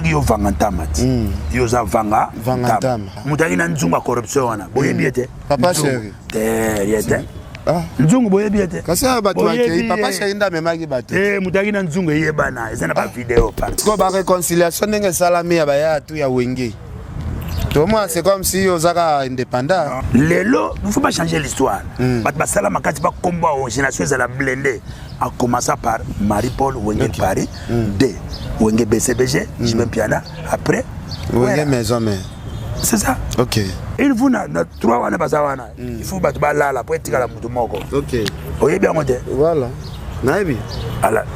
Yo vanga ntamati. Yo za vanga ntama. Mutaki na nzungu corruption wana. Boye biete. Papa chéri. Yete. Nzungu boye biete. Kasi bato akei papa chéri nda memaki bato. Mutaki na nzungu yebana. Eza na ba vidéo par. Ko ba réconciliation ndenge salami ya baya tu ya wenge. Toi moi c'est comme si ozaka indépendant. Lelo, il faut pas changer l'histoire. Bat basala makati ba combat au génération za la blender. A commencer par Marie-Paul Wenge Paris, D. Wenge BCBG, Jimem Piana, après Wenge Maison mais. C'est ça. OK. Il faut na trois wana bazawana. Il faut battre la pour tika la mutu moko. OK. Oye bien monter. Voilà. Naibi.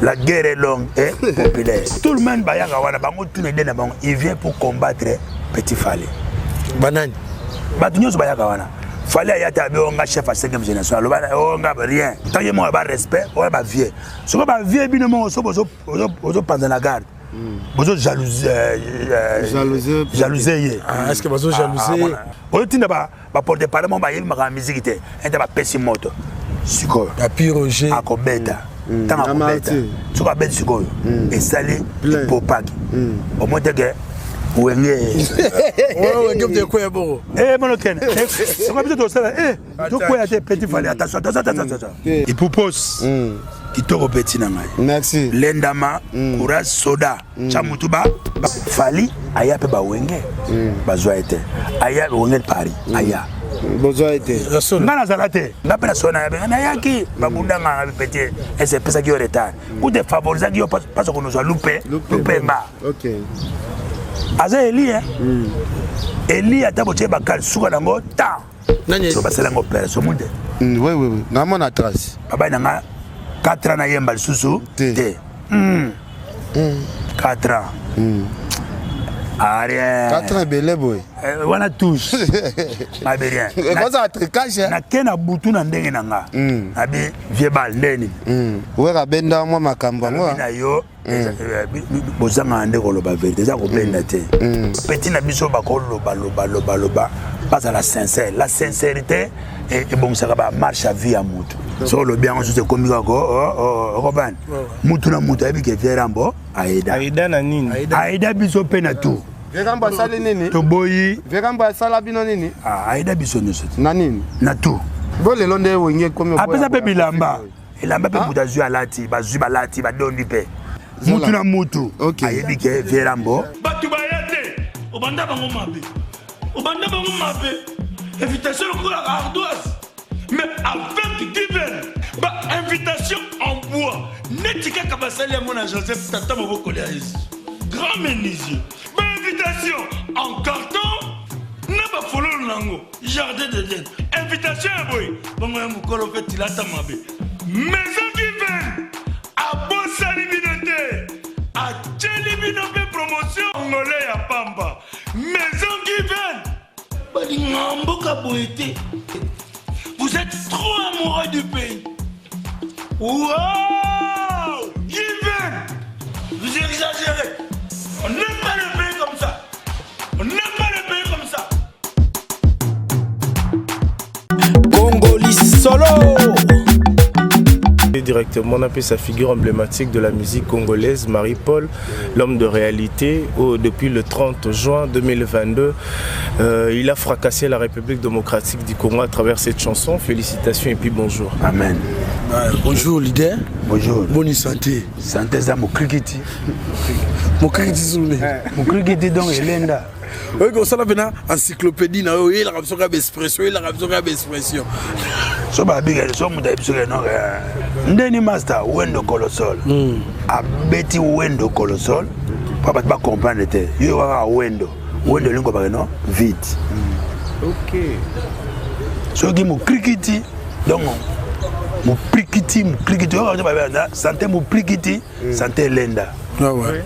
La guerre est longue et populaire. Tout le monde bayaka wana bango tout les dena bango, il vient pour combattre Petit Fallé. Banane. Batu nyos bayaka wana. Fallait ayata on chef à 5e génération. On n'a rien. Tant que moi, respect, on va vieux. Ce qu'on va vieux, bien moi, on pendant la garde. Vous jalousie. Est-ce que vous jalousie? On dit pas porter par mon bail, ma musique était. Elle était pas pessimiste. Suko. La pyroger. À Kobeta. Tant à Kobeta. Ce qu'on va mettre suko. Et salé. Pour pas. Au moins que Wenge. Wenge de quoi bon? Mon ken. C'est comme ça ça. Tu quoi Petit Fallé attention. Il propose. Il te répète nanga. Merci. Lendama, Courage Soda, Chamutuba, Fali, aya pe ba Wenge. Bazwa été. Aya Wenge Paris. Aya. Bazwa été. Ngana zalate. Ngapela sona na yaki babunda nga petit. Et c'est ça qui est retard. Ou de favoriser qui parce qu'on nous a loupé ma. OK. Aza Eli Eli ataboche bakal suka nango ta nani so basala ngo père so munde oui na mona trace baba nanga 4 ans na yemba lisusu te 4 ans Arien 4 ans belé boy wana tous ma bien ko za tricage na kena butu na ndenge nanga abi viebal ndeni wera benda mo makambo ngo na yo bozanga ndeko lo ba vérité za ko benda te petit na biso ba ko loba pas à la sincérité et bon ça va marche à vie à mutu so lo bien on se comme ko Roban mutu na mutu abi ke verambo aida na nini aida biso pe na tout veramba sala nini to boyi veramba sala bino nini aida biso no na nini na tout bo le londe wonye comme apesa pe bilamba elamba pe mutu azu alati bazui balati badondi pe mutu na mutu ayebi ke verambo batu bayate obanda bango mabe invitation pour la ardoise mais avec divine ba invitation en bois netika kabasali ya mona Joseph tata moboko ya grand menuisier ba invitation en carton na ba fololo nango jardin de Dieu invitation boy bango ya mukolo fait tilata mabe maison divine a bosali binote a tcheli binote promotion ngolé ya pamba maison divine vous êtes trop amoureux du pays. Wow! Given! Vous exagérez. On n'aime pas le pays comme ça. On n'aime pas le pays comme ça. Congolais solo! Directement, on appelle sa figure emblématique de la musique congolaise, Marie-Paul, l'homme de réalité. Depuis le 30 juin 2022, il a fracassé la République démocratique du Congo à travers cette chanson. Félicitations et puis bonjour. Amen. Bonjour leader. Bonjour. Bonne santé. Santé ça mon krikiti. Mon krikiti zoulé. Mon krikiti donc Elenda. Oui, comme ça, là, encyclopédie, il a besoin d'expression, il a besoin d'expression. So ba biga so muta episode no ndeni master wendo colossal abeti wendo colossal papa ba comprendre te yo wa wendo lingo ba no vite OK so gi mu krikiti donc mu prikiti o ba santé mu prikiti santé lenda ouais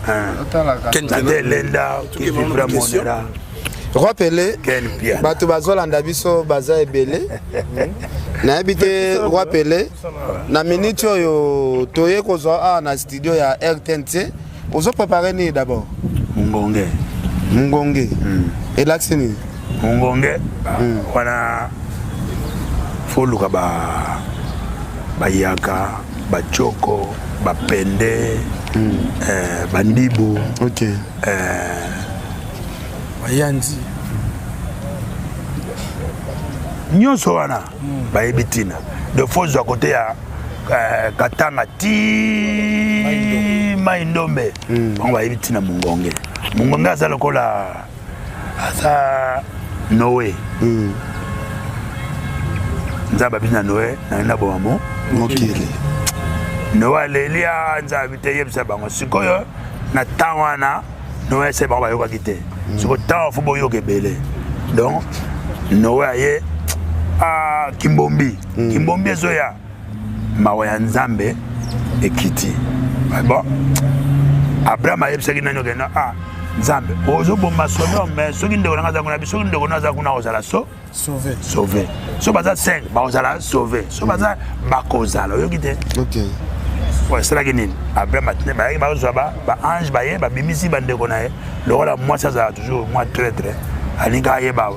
santé lenda qui vivra monera Roi Pelé, Bato Bazolanda biso baza ebele. Na habité Roi Pelé. Na minute yo toye kozwa na studio ya RTNC. Ozo préparer ni d'abord. Mungonge. Et l'accent. Mungonge. Wana foluka ba yaka, ba choko, ba pende. Bandibu. Ok. Bayandi. Nyonso wana bayebi tina. De fois à côté ya Katanga ti Maindombe. On bayebi tina Mungonge. Mungonge aza lokola asa Noé. Nzaba bina Noé na bomamo mokili. Noé lelia nzabi te yebisa bango sikoyo na tawana Noé se bango bayoka kite. Siko tawa fubo yoke bele. Donc Noé aye Kimbombi. Kimbombi ezoya mawa ya Nzambe ekiti. Bon. Abraham ayebisaki nani okena Nzambe ozobomba sono mais soki ndeko nanga za kuna biso ndeko naza kuna ozala sauver. So baza 5 ba ozala sauver. So baza bakozala oyoki te. Ok. Ouais, c'est la guinine. Abraham atne ba ba ozaba ba ange ba ye ba bimisi ba ndeko na ye. Lokola moi ça za toujours moi traître. Alinga ye ba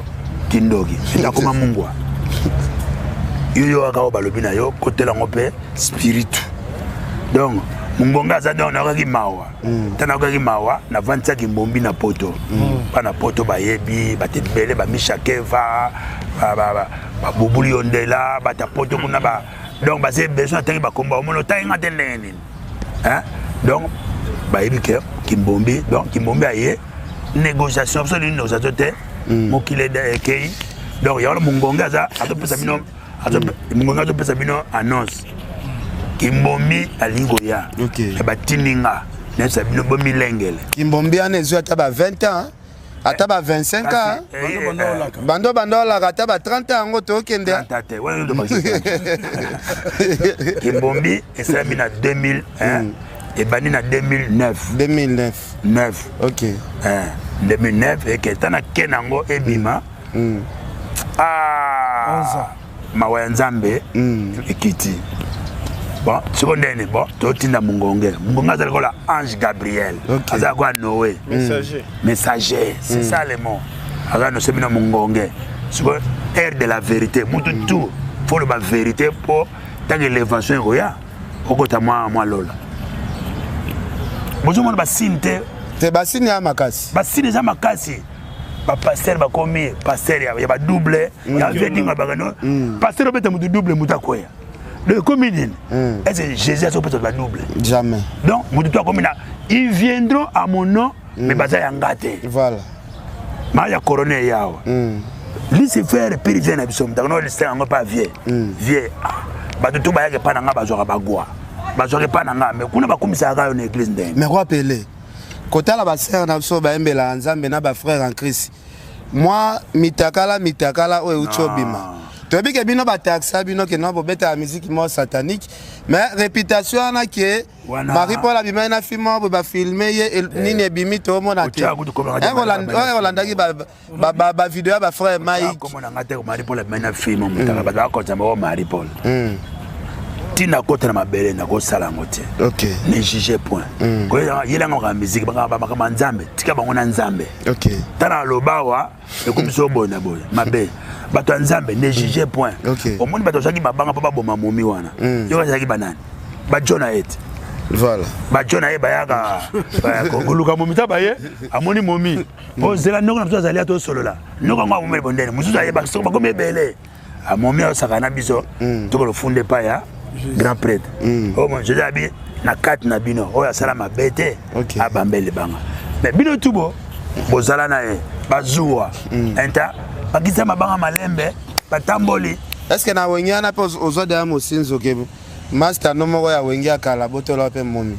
kindoki. Ndakoma mungwa. Yo akao balobi na yo côté la ngope spiritu. Donc Mungonga za donc na ki mawa. Tana ki mawa na vantsa ki mbombi na poto. Pa na poto ba yebi ba tebele ba mishakeva ba bubuli ondela ba ta poto kuna ba. Donc ba c'est besoin tangi ba komba omono tangi ngatele nini. Hein? Donc ba yebi ke kimbombi donc kimbombi aye négociation absolue négociation te mokile de kei. Donc ya Mungonga za atopesa bino Mungonga atopesa bino annonce. Kimbombi alingo ya. Ok. Eba tininga. Nesa bino bomi lengele. Kimbombi anezu ataba 20 ans. Ataba 25 ans. Bando la ataba 30 ans ngoto okende. 30 ans. Ouais, ndo Kimbombi esalami na 2001 et bani na 2009. 9. Ok. 2009 et que tana kenango ebima. 11 ans. Mawa Nzambe ekiti. Bon, secondaire, bon, totinda Mungonge. Mungonge, c'est le ange Gabriel. C'est quoi Noé? Messager. C'est ça le mot. Alors, nous sommes Mungonge. C'est l'air de la vérité. Tout. Il faut la vérité pour tant que l'évasion est roya. Au côté moi Lola. Bonjour, mon bassinte. C'est bassine à Makasi. Bassine à Makasi. Pasteur va commis. Pasteur, il y a double. Il y a un bagano. Pasteur, il y a double. Moutakoya. Le comédien, est-ce que Jésus a son la double? Jamais. Donc, ils viendront à mon nom, mais ils vont gâter. Voilà. Mais il y a coroné Yao. Lui, c'est faire périphérique à Bissom. Dans le stade, on n'a pas vieux. Vieux. Tout le monde pas dans la bagua. Bazore pas dans la mais on a comme ça à une église. Mais rappelez, quand la bassin n'a pas besoin de Nzambe na ba frère en Christ. Moi, mitakala oyo uchobima. Tu as vu que bino ba taxa bino que non bobeta la musique mo satanique mais réputation na que Marie Paul abima na film ba filmer nini bimi to mona te Hollande ba vidéo ba frère Mike comme on a ngate Marie Paul abima na film mutaka ba ko tamba Marie Paul tina kota na mabele na ko sala ngote OK ne juger point ko yela ngaka musique ba Nzambe tika bango na Nzambe OK tana lobawa ekumiso bona boya mabe bato Nzambe ne juger point au monde bato zaki mabanga papa boma momi wana yo zaki banani ba Jona et voilà ba Jona e bayaka koluka momi ta baye amoni momi o zela ndoko na tozali ato solo la ndoko ngwa momi bondene musuza ye ba soko ba komebele amomi o sakana biso to ko funde pa ya grand prêtre oh mon Jésus abi na kat na bino o ya sala mabete abambele banga mais bino tubo bozala na e bazuwa enta bakisa mabanga malembe batamboli est-ce que na wengia na pose ozoda ya mosinzo ke master no moko ya wengia kala botola pe momi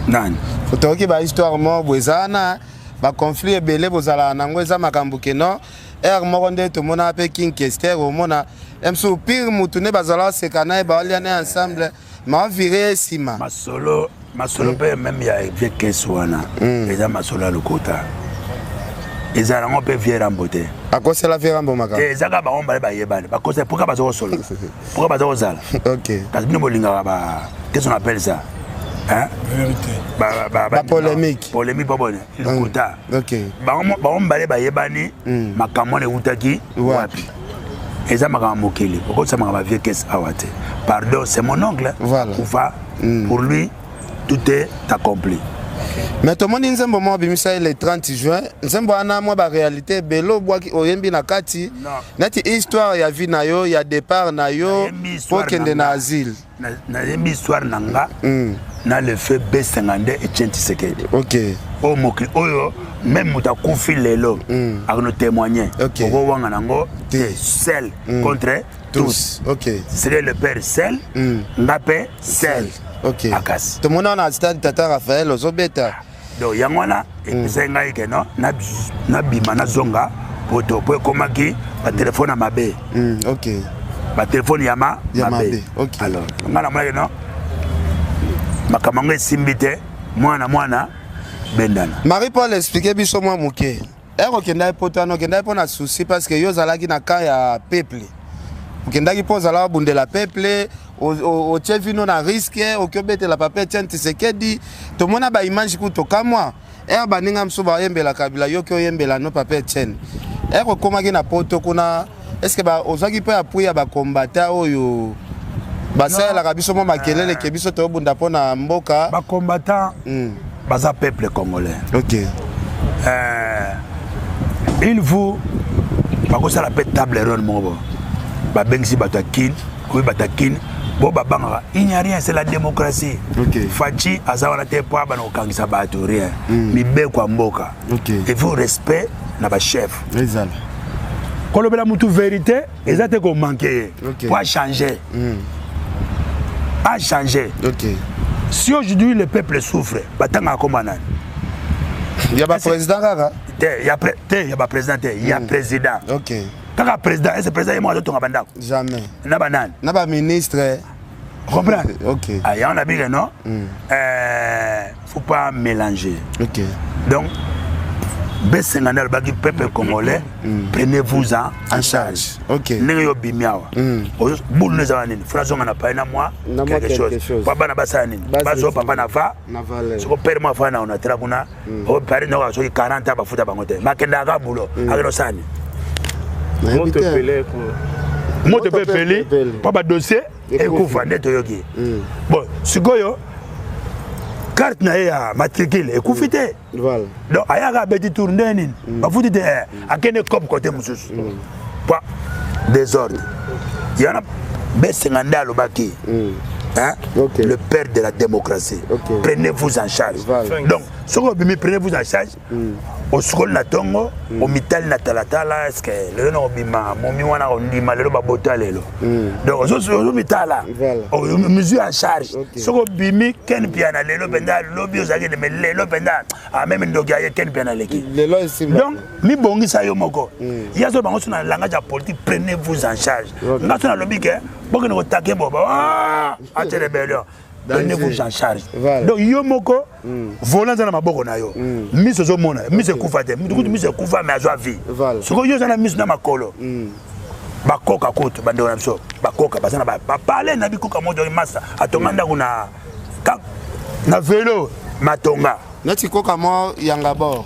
nani fotoki ba histoire mo bwezana ba conflit ebele bozala nango eza makambo ke no moko nde to mona pe king kester o mona emso pire mutu ne bazala sekana e ba aliana ensemble ma viré sima masolo pe même ya vie keswana eza masolo lokota eza rango pe vie rambote akose la vie rambo maka ezaka ba omba ba yebane ba cause pourquoi ba zo solo pourquoi ba zo zala OK parce que nous bolinga ba qu'est-ce qu'on appelle ça hein vérité ba polémique pas bonne lokota OK ba omba ba yebani makambo ne utaki wapi eza makambo mokili pourquoi ça m'a vie kes awate pardon c'est mon oncle voilà Oufa pour lui tout est accompli. Mais tout le monde nzembo mo bimisa le 30 juin nzembo ana mo ba réalité belo boaki oyembi na kati nati histoire ya vie na yo ya départ na yo pour kende na asile na yembi histoire nanga na le fait B52 et Tshisekedi. OK. O mokli oyo même muta kufi lelo ak no témoigner ko wanga nango seul contre tous. OK. C'est le père seul ngape seul. OK. Akas. Tout le monde a stade Tata Raphaël Ozobeta. Donc yangwana et senga ike no na bima na zonga poto po komaki ba téléphone à mabe. OK. Ba téléphone yama mabe. OK. Alors ngana mwana no makamanga simbite mwana bendana. Marie-Paul expliquer biso moi muke. Ero kenda potano kenda pona souci parce que yo zalaki na ka ya peuple. Kenda ki poza la bundela peuple au chevino na risque au kobete la papier Tshisekedi to mona ba image ku to kamwa er baninga msuba yembela kabila yo ko yembela no papier Tchen er ko komaki na poto kuna est-ce que ba ozaki pe appuya ba combattant oyo ba ça la kabiso mo makelele ke biso to bunda pona mboka ba combattant baza peuple congolais. OK. Il vous ba ko sala pe table ronde mo ba bengsi batakin ko batakin bo babanga il n'y a rien, c'est la démocratie. OK. Fachi azawana te po bana okangisa bato rien. Mibe kwa mboka. OK. Il faut respect na ba chef. Exact. Kolobela mutu vérité, ezate ko manquer. Pour changer. A changer. OK. Si aujourd'hui le peuple souffre, batanga komana. Il y a pas président kaka. Il y a président, il y a président. OK. Kaka président, est-ce président moi to ngabanda? Jamais. Na banane. Na ba ministre. Comprends? OK. Ah, y en a bien non? Faut pas mélanger. OK. Donc B52 baki peuple congolais, prenez-vous en charge. OK. Nengo bimiawa. Boule ne zawanini. François na pa na moi quelque chose. Papa na basani. Baso papa na va. Ce que père moi fa na on a tra kuna. O père no so 40 ba futa bangote. Makenda ka bulo. Akeno sani. Moto pepeli. Papa dossier et kufa ndeto yoki. Bon, sikoyo carte na ya matricule et kufite. Voilà. Donc ayaga beti tourner nini. Ba futite akene comme côté mususu. Pas désordre. Il y en a B52 lobaki. Hein? Okay. Le père de la démocratie. Okay. Prenez-vous en charge. Voilà. Donc, ce que vous prenez-vous en charge, au school na tongo, au mital na talatala, est-ce que le nom bima, mon miwana on dit malheureux babota lelo. Donc, au mitala, au mesure en charge. Ce que bimi ken piana lelo benda lobby aux agents mais lelo benda a même ndogaye ken piana leki. Donc, mi bongi sa yo moko. Il y a ce bango sur la langage politique, prenez-vous en charge. Nga sur la lobby ke boko no take boba. Ah, ate rebellion. Donnez-vous en charge. Donc yo moko volant dans maboko na yo. Mise zo mona, mise kufa te. Mise kufa mais azwa vie. Ce que yo zana mise na makolo. Ba koka koto bande na biso. Ba koka bazana ba parler na bikoka mojo massa. Atonganda kuna na vélo matonga. Nati koka mo yanga bord.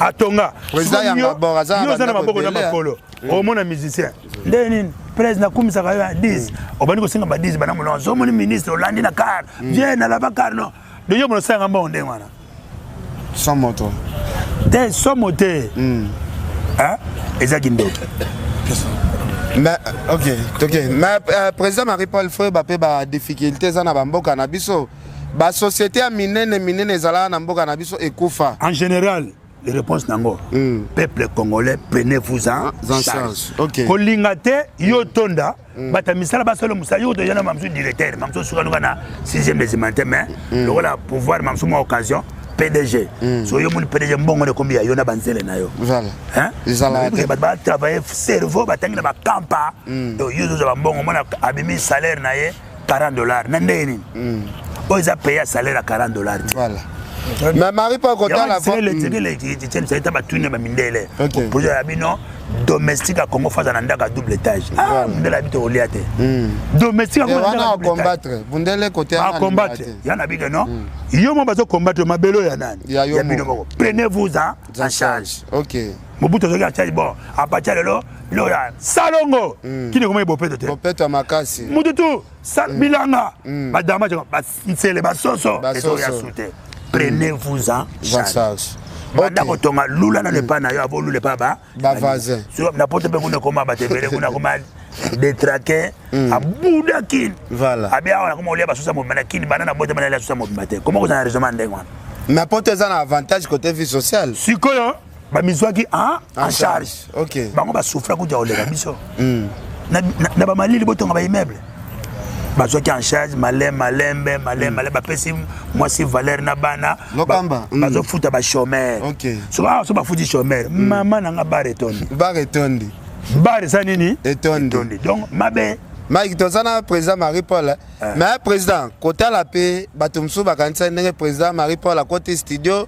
Atonga. Président yanga bord azana. Yo zana maboko na makolo. O mona musicien. Ndeni président kumisa ka 10 obani ko singa ba 10 bana mo zo moni ministre olandi na car viens na la car non de yo mo sanga mo ndenge wana sans moto te sans moteur hein ezaki ndo mais OK mais président Marie-Paul Fouet ba pe ba difficulté za na bamboka na biso ba société a minene zala na mboka na biso ekufa en général. Les réponses nango. Peuple congolais, prenez-vous en charge. OK. Kolingate yo tonda, bata misala basolo musa yo to yana mamsu directeur, mamsu suka na 6e désimanté mais le la pouvoir mamsu mo occasion PDG. So yo mun PDG mbongo ne combien yo na banzele na yo. Voilà. Hein? Ils ba travailler cerveau batangi na ba campa. Donc yo zo ba mbongo mona abimi salaire na ye $40 na ndeni. O ils a payé salaire à $40. Voilà. Mais Marie pas content la voix. Projet abino domestique à Congo face à ndaka double étage. Ah, ndela bito oliate. Domestique à Congo combattre. Bundele côté à combattre. Yana biga non. Yo mo bazo combattre mabelo ya nani. Ya bino moko. Prenez-vous en charge. OK. Mobutu zoki a charge bon. A partir de là, Lola salongo kini koma bopeto te bopeto makasi mututu bilanga madama ba nsele basoso ezo ya soute prenez-vous-en charge banda kotonga lula na lepa na yo avolule pa ba voisin so na poto pe kuna koma batebele kuna koma détraqué abuda kin voilà abia ona koma olia basosa mo manakini banana bote manala sosa mo mate comment vous en raisonnement ndengwa mais poto eza na avantage côté vie sociale sikoyo ba mizwaki en charge OK bango ba souffra kuja oleka biso na ba malili botonga ba immeuble bazwaki en charge malembe bapesi mwasi valeur na bana bazofuta ba chômeur so bafuti chômeur mama nanga bar etondi bar eza nini etondi donc mabe Mike tozana président Marie-Paul mais président côté la paix bato msu bakanisa ndenge président Marie-Paul à côté studio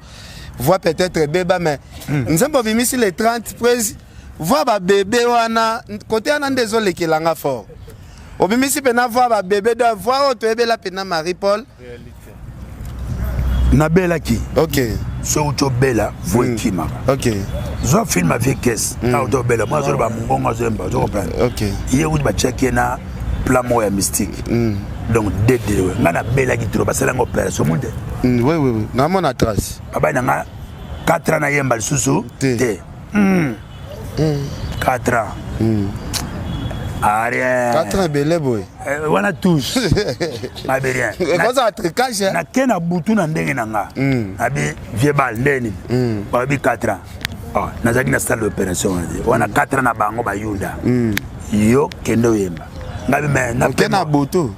voit peut-être bébé mais nzembo bimisi les 30 président voit ba bébé wana côté ana désolé kelanga fort obimisi pena voir ba bébé doit voir auto ebela pena Marie-Paul na bela ki OK so auto bela voiki maka OK zo film avec caisse na auto bela moi zo ba mbongo zemba zo comprendre OK ye uti ba checker na plan moya mystique donc dédé ngana bela ki trop basala opération munde oui na mona trace baba nanga 4 ans na yemba susu te 4 ans Arien 4 ans belé boy wana tous na bien koza tricage na kena butu na ndenge nanga abi vieux bal ndeni ba bi 4 ans ah nazaki na salle d'opération wana 4 ans na bango ba yunda yo kendo yemba ngabi me na kena butu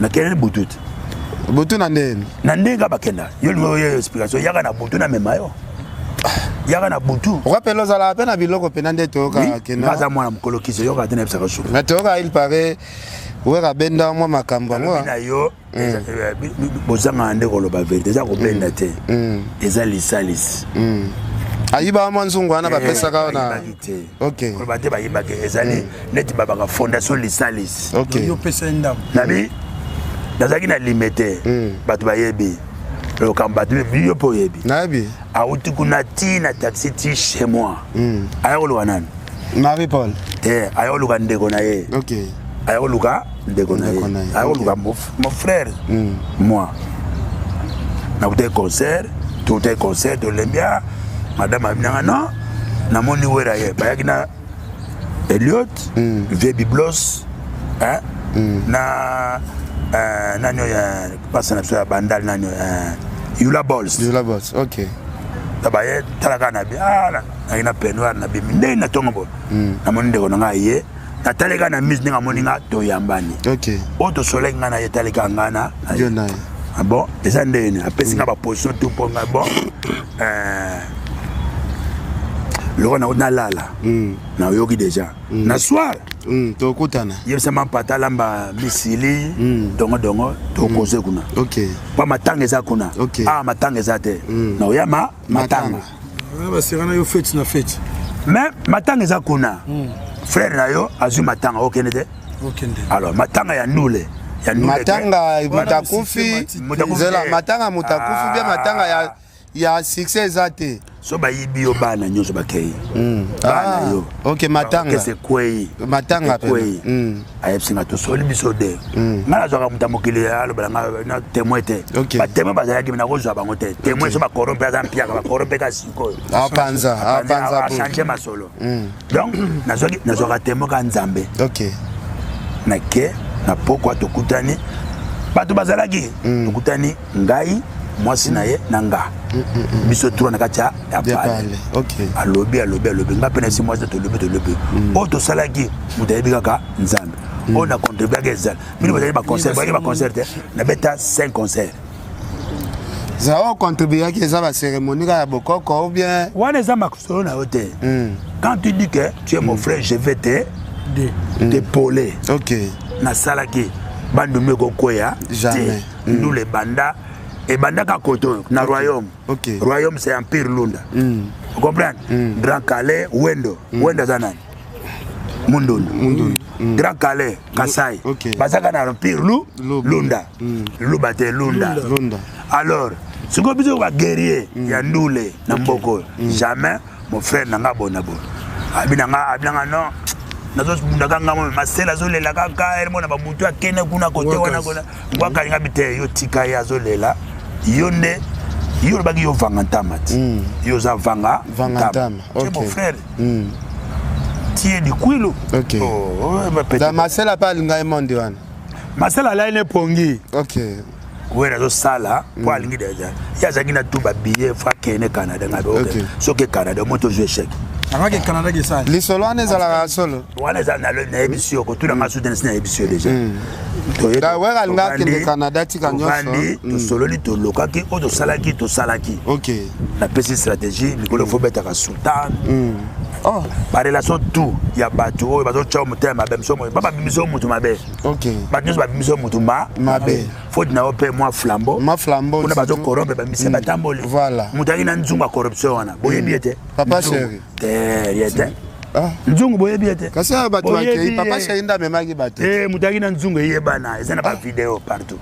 na kena butu na ndeni na ndenga bakenda yo no explication yaka na butu na memayo yaka na butu rappelo za la pena biloko pena ndeto ka kena baza mwana mukolo kiso yo ka tena psaka shu na toka il paraît wera benda mwa makambo ngo na yo bozanga nde koloba vérité za ko benda te eza lisalis ayiba mwa nzungu wana bapesa ka na OK ko bate ba yibake ezali net baba ka fondation lisalis OK yo pesa ndam nabi nazaki na limité batu ba yebi le combattre vieux pour yebi nabi a uti kuna ti na taxi ti chez moi ayolo wanani Marie-Paul ayolo ka ndeko na ye OK ayolo ka ndeko na ye ayolo ka mon frère moi na uti concert tout un concert de l'Embia madame abinanga non na moni wera ye bayaki na Elliot vieux biblos na nanyo ya pasa na so bandal nanyo Yula Balls OK tabaye talaka na bi ala na penoir na bi ndé na tongo na moni ndeko nga ye na taleka na mise nga moni nga to yambani OK auto soleil nga na ye taleka ngana jona bon eza ndene apesi nga ba position tout pour nga bon loko na lala na yoki déjà na soir to kutana yebisama patalamba misili dongo to koze kuna OK pa matanga eza kuna matanga eza te na oyama matanga ba serana yo fête na fête mais matanga eza kuna frère na yo azu matanga okende te alors matanga ya nule matanga mutakufi zela matanga mutakufi bien matanga ya succès zate so ba yibi yo bana nyoso bakei bana yo OK matanga kese kwei matanga kwei ayepsinga to soli biso de ngala zoka mutamokile alo bala na témoin te ba témoin bazala ki na kozwa bango te témoin so ba corrompre za mpia ba corrompre ka siko panza changer masolo donc nazoka témoin ka nzambe OK na ke na poko tokutani bato bazala ki tokutani ngai mwasi na ye nanga biso tro na kacha ya pale OK alobi nga pena si mwasi to lobi o to salaki mutayebi kaka nzambe on a contribué à ça mais vous allez ba concert na beta 5 concerts ça a contribué à ça la cérémonie ya bokoko ou bien wana za makosolo na hotel quand tu dis que tu es mon frère je vais t'épauler OK na salaki bandu meko koya jamais nous les banda et banda ka koto na royaume royaume c'est empire lunda vous comprenez Grand Calais Wendo zanani Mundundu Grand Calais Kasai bazaka na empire lunda lubate lunda alors ce que biso ba guerrier ya ndule na mboko jamais mon frère nanga bonabo abinanga non nazo ndaka ngamo masela zo lela kaka elmo na bamutu akene kuna kote wana kuna ngwaka nga bite yo tika ya zo lela yonde yo bagi yo vanga ntamati yo za vanga ntama OK mon frère tie di kwilo OK da masela pa linga emondi wana masela la ine pongi OK wera zo sala po alingi deja ya zagina tuba billet fa kene Canada ngabe OK so ke Canada moto jouer chèque Avec Canada qui ça. Les solo on est à la solo. On est dans le émission que tout le monde soutient cette émission déjà. Da ouais alga ke Canada ti kanyo to solo li to lokaki o to salaki to salaki. OK. La petite stratégie, le faut mettre à sultan. Oh, par relation tout, il y a bateau, il y a bateau chao mutema, bemso mo, papa bimso mutu mabe. OK. Bateau ba bimso mutu mabe. Faut na ope moi flambeau. Ma flambeau. On a bateau corrompe ba mise batamboli. Voilà. Mutaki na nzunga corruption wana. Boye biete. Papa chéri. Yete. Nzungu boye biete. Kasi bateau akei papa chéri nda memaki bateau. Mutaki na nzungu yebana, ezana ba vidéo partout.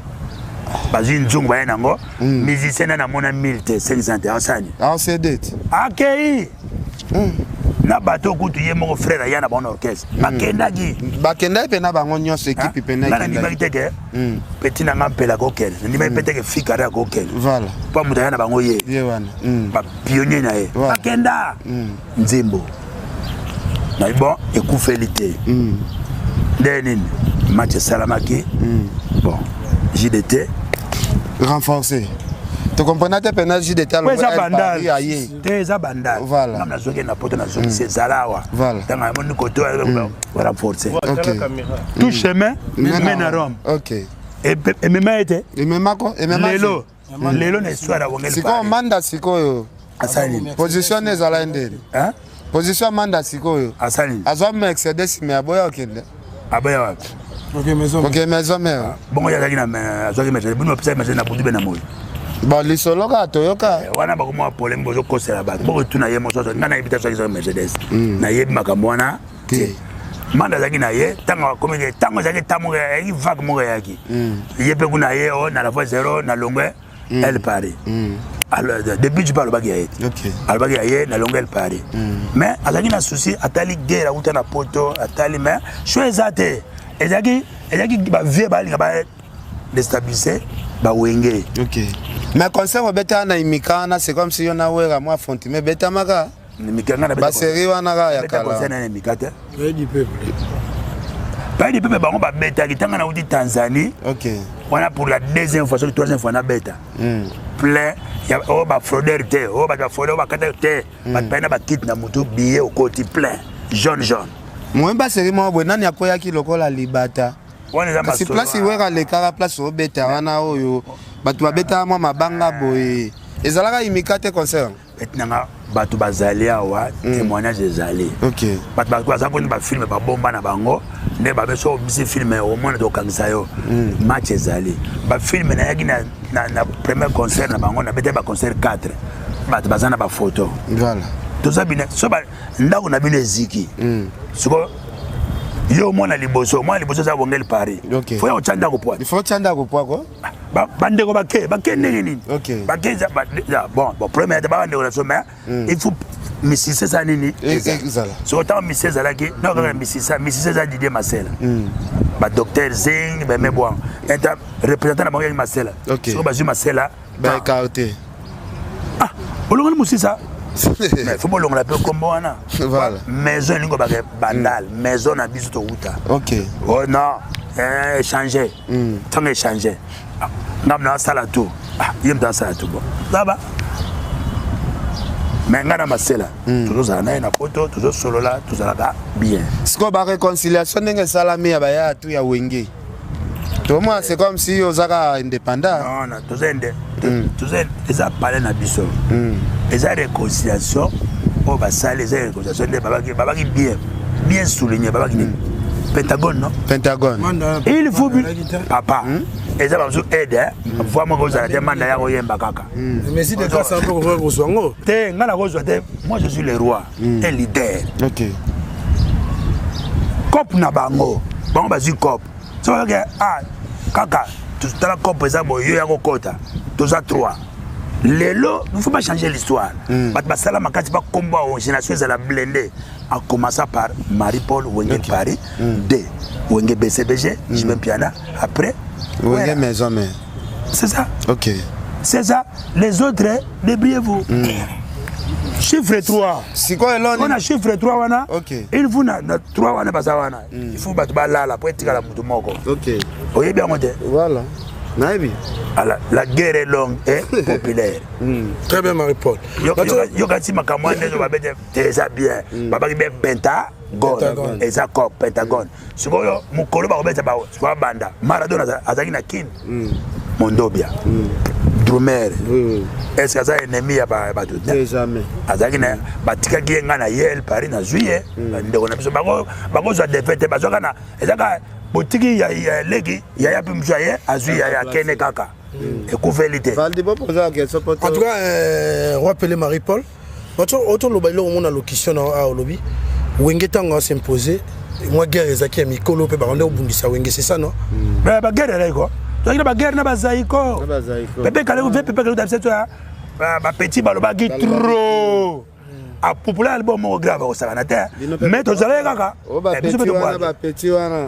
Bazui nzungu ba yango, musicien na mona 1000 500 asani. Ah c'est det. Akei. Na bateau kutu ye mon frère yana bon orchestre bakendaki pe na bango nyonso équipe pe na na ndima kiteke petit na ngampela kokel ndima peteke fikara kokel voilà pa muta yana bango ye wana ba pionnier na ye bakenda nzembo na bon ekufelité denin match salamaki bon JDT renforcé. Tu comprends que pénage de tel bandal des bandal voilà na zoke na poto na zoke c'est zalawa voilà dans un monde côté renforcer OK tout chemin mène à Rome OK et même été et même quoi et même lelo na histoire wongel siko manda siko asali position ezala ndeni hein position manda siko asali azwa Mercedes mais aboya okende aboya wapi OK maison mère bongo ya zaki na azwa Mercedes bino pesa Mercedes na budu be na moyo. Bon, les solos à Toyoka. Wana ba ko problème bozo ko sera ba. Bo tu na ye mo so na na ibita so Mercedes. Na ye makamwana. Manda zaki na ye tanga comme tango zaki tamu ye vague mo yaki. Ye pe kuna ye o na la fois 0 na longue elle Paris. Alors depuis tu parles ba ye. OK. Alors ba ye na longue elle Paris. Mais azaki na souci atali guerre uta na poto atali mais choisate. Ezaki ba vie ba linga ba déstabiliser ba wenge. OK. Mais concert au beta na imikana c'est comme si on a wera moi fonti mais beta maka imikana na ba série wana ga ya kala concert na imikata Pays du peuple bango ba beta kitanga na uti Tanzanie OK wana pour la deuxième fois sur troisième fois na beta plein ya o ba fraudeur te o ba fraudeur ba kata te ba pena ba kit na mutu billet au côté plein jaune moi ba série moi bo nani akoya ki lokola libata kasi place wera le kara place au beta wana oyo batu babeta moi mabanga boye ezalaka imikate concert etnanga batu bazali awa témoignage ezali OK batu baza ko ba film ba bomba na bango ne ba beso bisi film au moins de kangisa yo match ezali ba film na yaki na premier concert na bango na beta ba concert 4 batu bazana ba photo voilà toza bina so ba ndako na bino eziki siko yo mona liboso za wongel Paris faut ya ochanda ko poa il faut ochanda ko poa ko bande ko bake nini OK bakeza bon premier de bande ko so mais il faut misisa ça nini exactement so autant misisa là qui non quand misisa ça Didier Marcel ba docteur Zing mais bon inter représentant na bango Marcel so ba Marcel ba écarté olonga musisa mais faut bolonga la peu comme wana voilà maison lingo ba bandal maison na biso to uta OK oh non échanger tant échanger ngam na sala tout yem dans sala tout bon là-bas mais ngana masela toujours ça na photo toujours solo là tout ça là bien siko ba réconciliation ndenge salami ya baya tu ya wenge to moi c'est comme si ozaka indépendant non tous eza parler na biso eza réconciliation o ba sala eza réconciliation de babaki bien souligné babaki Pentagone non Pentagone il faut papa eza ba zo aide voir moi kozala te manda ya koyemba kaka mais si de cas ça peut ko songo te ngana kozwa te moi je suis le roi et leader OK cop na bango bazui cop so que kaka tout la cop eza boyo ya kokota toza 3 Lelo, il ne faut pas changer l'histoire. Salam quand tu vas combat aux générations à la blindée, en commençant par Marie-Paul Wenge Paris, D. Wenge BCBG, Jimem Piana, après Wenge Maison Mère. C'est ça. Ok. C'est ça. Les autres, débrouillez-vous. Chiffre 3. C'est quoi on a chiffre 3 wana. Ok. Il faut na 3 wana basa wana. Il faut battre là pour être la mutu moko. Ok. Oyé bien monté. Voilà. Naïbi. La guerre est longue et populaire. Très bien Marie-Paul. Yo kasi makamwande zo babete teza bien. Babaki bien Pentagone. Ezako Pentagone. Sikoyo mukolo ba kobeta ba swa banda. Maradona azaki na kin. Mondobia. Drumer. Est-ce que ça est ennemi à Batou? Jamais. Azakina, Batika qui est à Yel, Paris, en juillet. On a besoin de défaite. Bazokana, Ezaka, Botiki, y a Legi, y a pu m'joyer, à juillet, y a Kene Kaka. Et Kouvelité. En tout cas, rappelez Marie-Paul. Autant le bailo, on a l'occasion à Olobi. Wengetan va s'imposer. Moi, guerre, Ezaki, Mikolo, Pébarande, Bungisa, Wenge, c'est ça, non? Mais la guerre, elle est quoi? Tu as guerre na bazaiko. Pepe kale ouvre pepe kale d'absent toi. Ba petit baloba qui trop. A populaire album mo grave au Saganata. Mais tu savais kaka. Ba petit wana.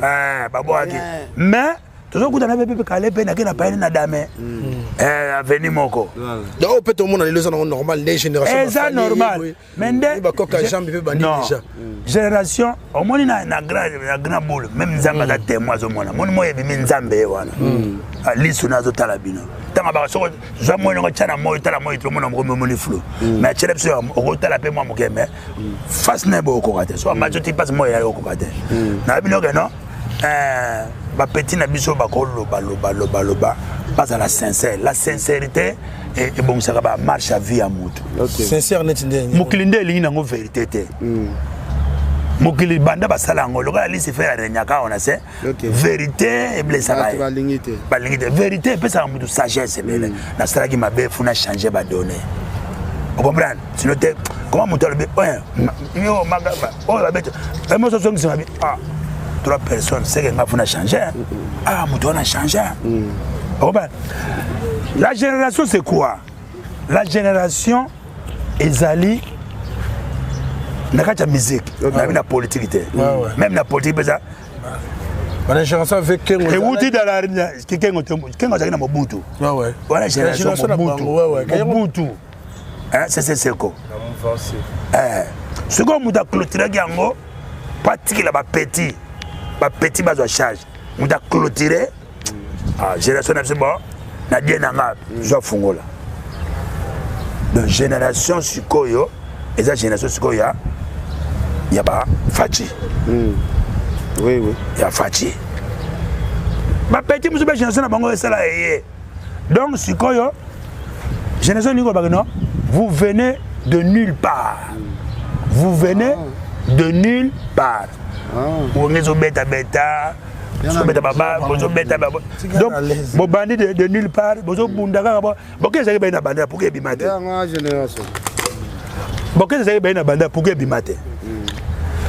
Ba boaki. Mais toujours que na pepe kale pe na kena pa na dame. Avenue moko. Donc peut-être au monde les gens normal les générations. C'est normal. Mais ba koka jambe pe bandi déjà. Génération au moins na grand boule même nzamba za témoin au monde. Mon moye bi nzambe wana. Lisu nazo talabino. Tanga ba so za moyo ngo tshana moyo tala moyo tout le monde mo mo flou. Mais tshele biso o tala pe moi mo keme. Face ne bo ko kate. So ma joti passe moyo ya ko kate. Na bino ke non. Ba petit na biso ba ko loba. Pas à la sincère. La sincérité et bon ça va marche à vie à mout. Sincère net ndenge. Mukilinde lingi nango vérité té. Mukili banda basala ngolo ka lisi faire renyaka on a c'est vérité et blessa ba. Ba lingité vérité peut ça mutu sagesse bele. Na sala ki mabe funa changer ba donner. Vous comprenez? Sinon comment mutu le bien yo magaba. Oh la bête. Et moi so so ngi ah 3 personnes c'est que nga funa changer. Ah mutu on a changé. La génération c'est quoi? La génération ezali la musique, même la politique, même la politique, ça. La génération avec qui on dit dans la quelqu'un qui a Mobutu. Ouais. La génération Mobutu. C'est quoi? Ce qu'on a clôturé, pas de petit bas de charge. On a clôturé. La génération c'est bon. La dernière, je fongola. Donc génération Sukoyo, et la génération Sukoya. Il y a pas Fachi. Oui. Il y a Fachi. Ma petite musique génération na bango ça là. Donc Sukoyo génération Nico Bagno, vous venez de nulle part. Vous venez de nulle part. Vous venez au bêta. Donc, vous bandit de nulle part, vous bundaka, vous qu'est-ce que vous avez pour que bimate. Vous qu'est-ce que vous avez pour que bimate.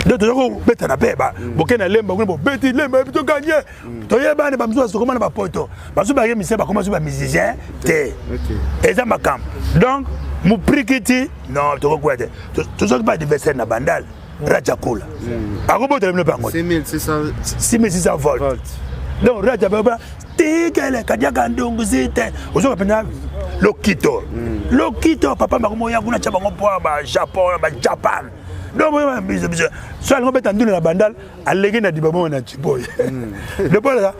Donc, vous bêta na peba, vous qu'est-ce que vous avez bêti, lemba, vous gagnez. Tu y a pas de bamzou, c'est comment on va poto. Parce que vous avez mis ça, comment vous avez mis ça, et ça m'a camp. Donc, mon prix qui dit, non, tu vois quoi, tu sais pas d'adversaire na bandal. Rajakula. À quoi tu le pango? 6600 volts. Donc Rajakula, tigele kadiaka ndongo zite. Ozo kapena Lokito. Lokito papa makomo ya kuna chaba ngopo ba Japon ba Japan. Donc moi biso so ngo beta nduna na bandal alege na dibamo na chiboy. De pas là.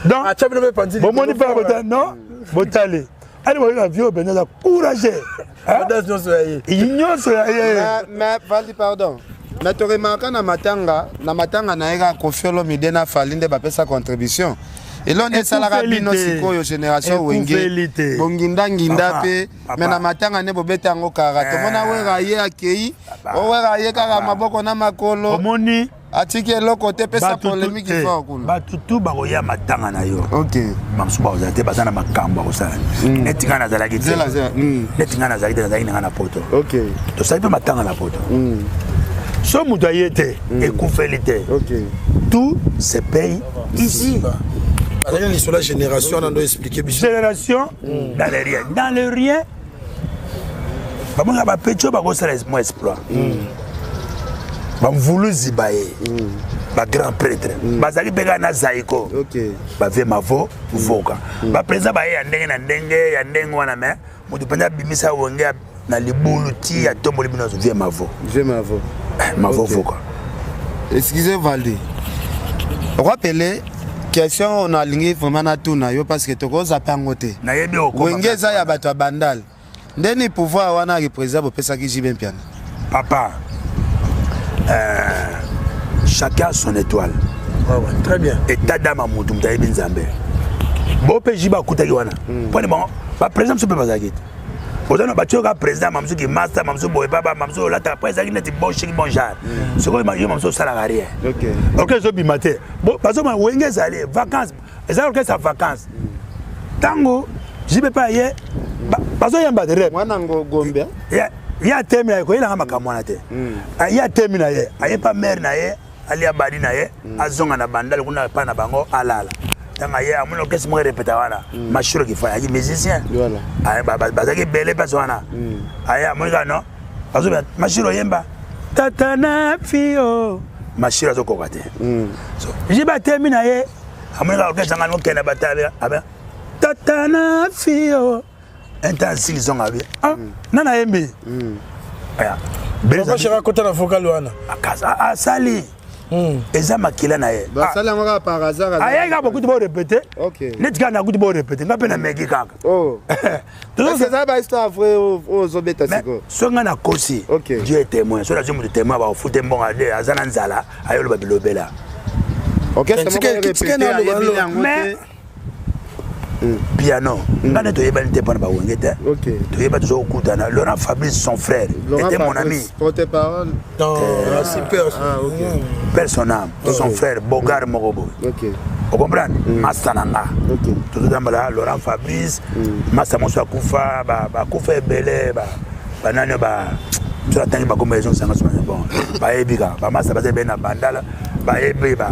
Donc a chabe no pandi. Bon moni pas botan non? Botale. Allez moi la vieux benza courageux. Mais Valdi pardon. Mais tu remarques na matanga na ega kofiolo midena falinde ba pesa contribution. Et là on est salara bino sikoyo génération wenge. Bonginda nginda pe mais na matanga ne bobeta ngo karato. Mona wera ye akei. O wera ye kaka maboko na makolo. Omoni atiki eloko te pesa polémique fort kuna. Ba tutu ba koya matanga na yo. OK. Mamsuba ozate bazana makambo osala. Netinga na zalaki. Netinga na zalaki na poto. OK. To sai pe matanga na poto. So mudoyete et koufelité. OK. Tout se paye ici. sur la génération, on doit expliquer. Génération, dans le rien. Dans le rien, on va pécho, on va mon exploit. On voulu zibaye. Ba grand prêtre. Bazali pega na zaiko. Ba ve mavo, voka. Ba président ba ya ndenge na ndenge, ya ndenge wana me. Mutu penda bimisa wonge na libulu ti ya tombo libino zo ve mavo. Ve mavo. Mavo voka. Excusez Valdi. Rappelez question on a ligné vraiment na tout na yo parce que toko za pangote. Na yebi okoma. Wengeza ya bato bandal. Ndeni pouvoir wana représenter bo pesa ki jibe piano. Papa. Chacun a son étoile. Très bien. Et Tadama Moutoum Taïbin Zambé. Bon, Péjiba Koutaïwana. Prenez bon, par exemple, ce peut pas agiter. Vous avez un président, Mamsou qui master, Mamsou Boébaba, Mamsou, là, après, ça n'est bon chic, bon genre. Ce qu'on imagine, Mamsou salarié. Ok, je suis maté. Bon, parce que moi, Wenge, ça allait, vacances. Et ça, c'est vacances. Tango, j'y vais pas hier. Parce qu'il y a un bas de rêve. Moi, Nango Gombe. Il y a terminé, il y a un macamonate. Il y a terminé, il y a pas mère naïe, il y a badi naïe, à zonga na bandal, on n'a pas na bango, alala. Dans il y a mon orchestre, moi répété, voilà. Machuro qui fait, il y a musicien. Voilà. Il y a belle personne. Il y a mon gars, non? Parce que Machuro yemba. Tatana fio. Machuro zo kokate. J'ai pas terminé, à mon gars, l'orchestre, on a une bataille. Tatana fio. Intense ils ont avis. Ah, nana yembi. Pourquoi je raconte la vocal wana? Ah, sali. Eza makila na ye. Ba sali ngaka par hasard. Aya ga beaucoup de répéter. OK. Net ga na beaucoup de répéter. Ngapena meki kaka. Oh. Donc c'est ça ba histoire vrai aux obeta siko. Songa na kosi. Dieu est témoin. So la je me témoin ba fouter bon ade azana nzala ayolo ba bilobela. OK, c'est moi mais piano. Ngane to yeba nte pana ba wengete. OK. To yeba to okutana. Laurent Fabrice son frère était mon ami. Porte parole. Non, super. Ah OK. Personnel, son frère Bogar Morobo. OK. Vous comprenez? Mastananga. OK. Tout le temps là Laurent Fabrice, Massa Moussa Koufa, Koufa Belé, nani tu attends ba combinaison ça bon. Ba ebika, ba Massa ba bena bandala, ba ebeba.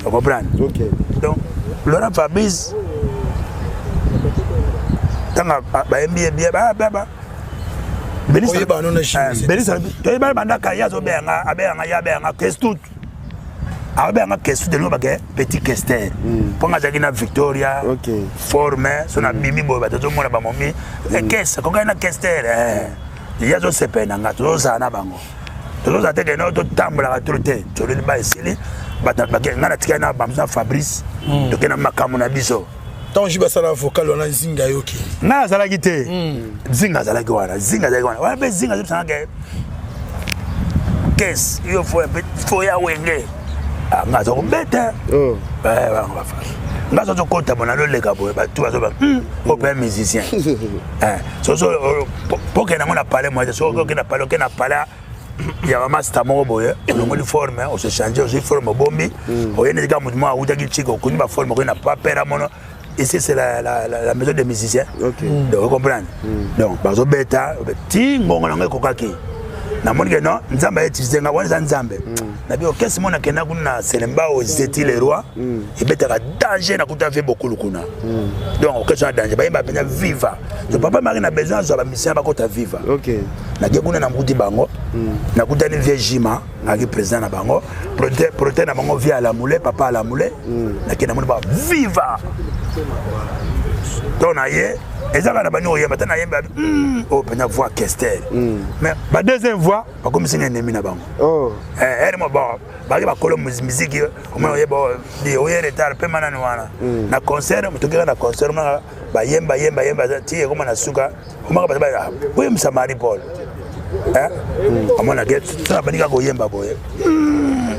Vous comprenez? OK. Donc Laurent Fabrice tanga ba mbie bien ba Benisa Benisa to yeba bandaka yazo benga abenga ya benga kestut abenga kestut de no ba petit kester ponga zakina Victoria forme sona bimi bo ba to mona ba momi kesa ko kana kester yazo sepena nga to sana bango to za teke no to tambula ka trote to le ba esili ba ngana tikana ba mza Fabrice to kena makamu na biso. Tant que je vais la vocal, on a zinga yoki. Na zalagite. Zinga zalagi wana. Zinga zalagi wana. Wana zinga zalagi kes. Yo faut ya wenge. Nga zo bete. Ba nga fa. Nga zo kota bona lo lega boy. Ba tu zo ba. O pe musicien. So pour que na mona parler moi so que na parler il y a un master moko boye on lui forme on se change aussi forme bombi on est des gars mouvement ou tagi chiko ko ni ba forme ko na pas perdre mono. Ici, c'est la maison des musiciens. Donc, vous comprenez? Donc, par exemple, bêta, ti ngongo nanga kokaki. Na moni que non, nzamba utilisé nga wana nzambe. Na bi okesi mona kena kuna selemba o zeti le roi. Et bêta ka danger na kuta fait beaucoup lukuna. Donc, okesi na danger, ba yeba penya viva. Le papa Marie na besoin zo ba musicien ba kota viva. OK. Na ke kuna na mbuti bango. Na kuta ni vieux Jima, aki président na bango. Proté na bango via la moulée, papa à la moulée. Na ke na mona ba viva. Donc, et ça, on a maintenant oh, on a voix Kester. Mais la deuxième voix, pas comme si on est ennemi là-bas. Oh. Elle m'a bon, bah il va coller musique, on m'a dit bon, il y a un retard, peu maintenant on a concert, on te na concert, bah yemba, tiens comment on a souka, on m'a dit bah oui, ça Marie-Paul. Hein? On m'a dit ça va dire que yemba boy.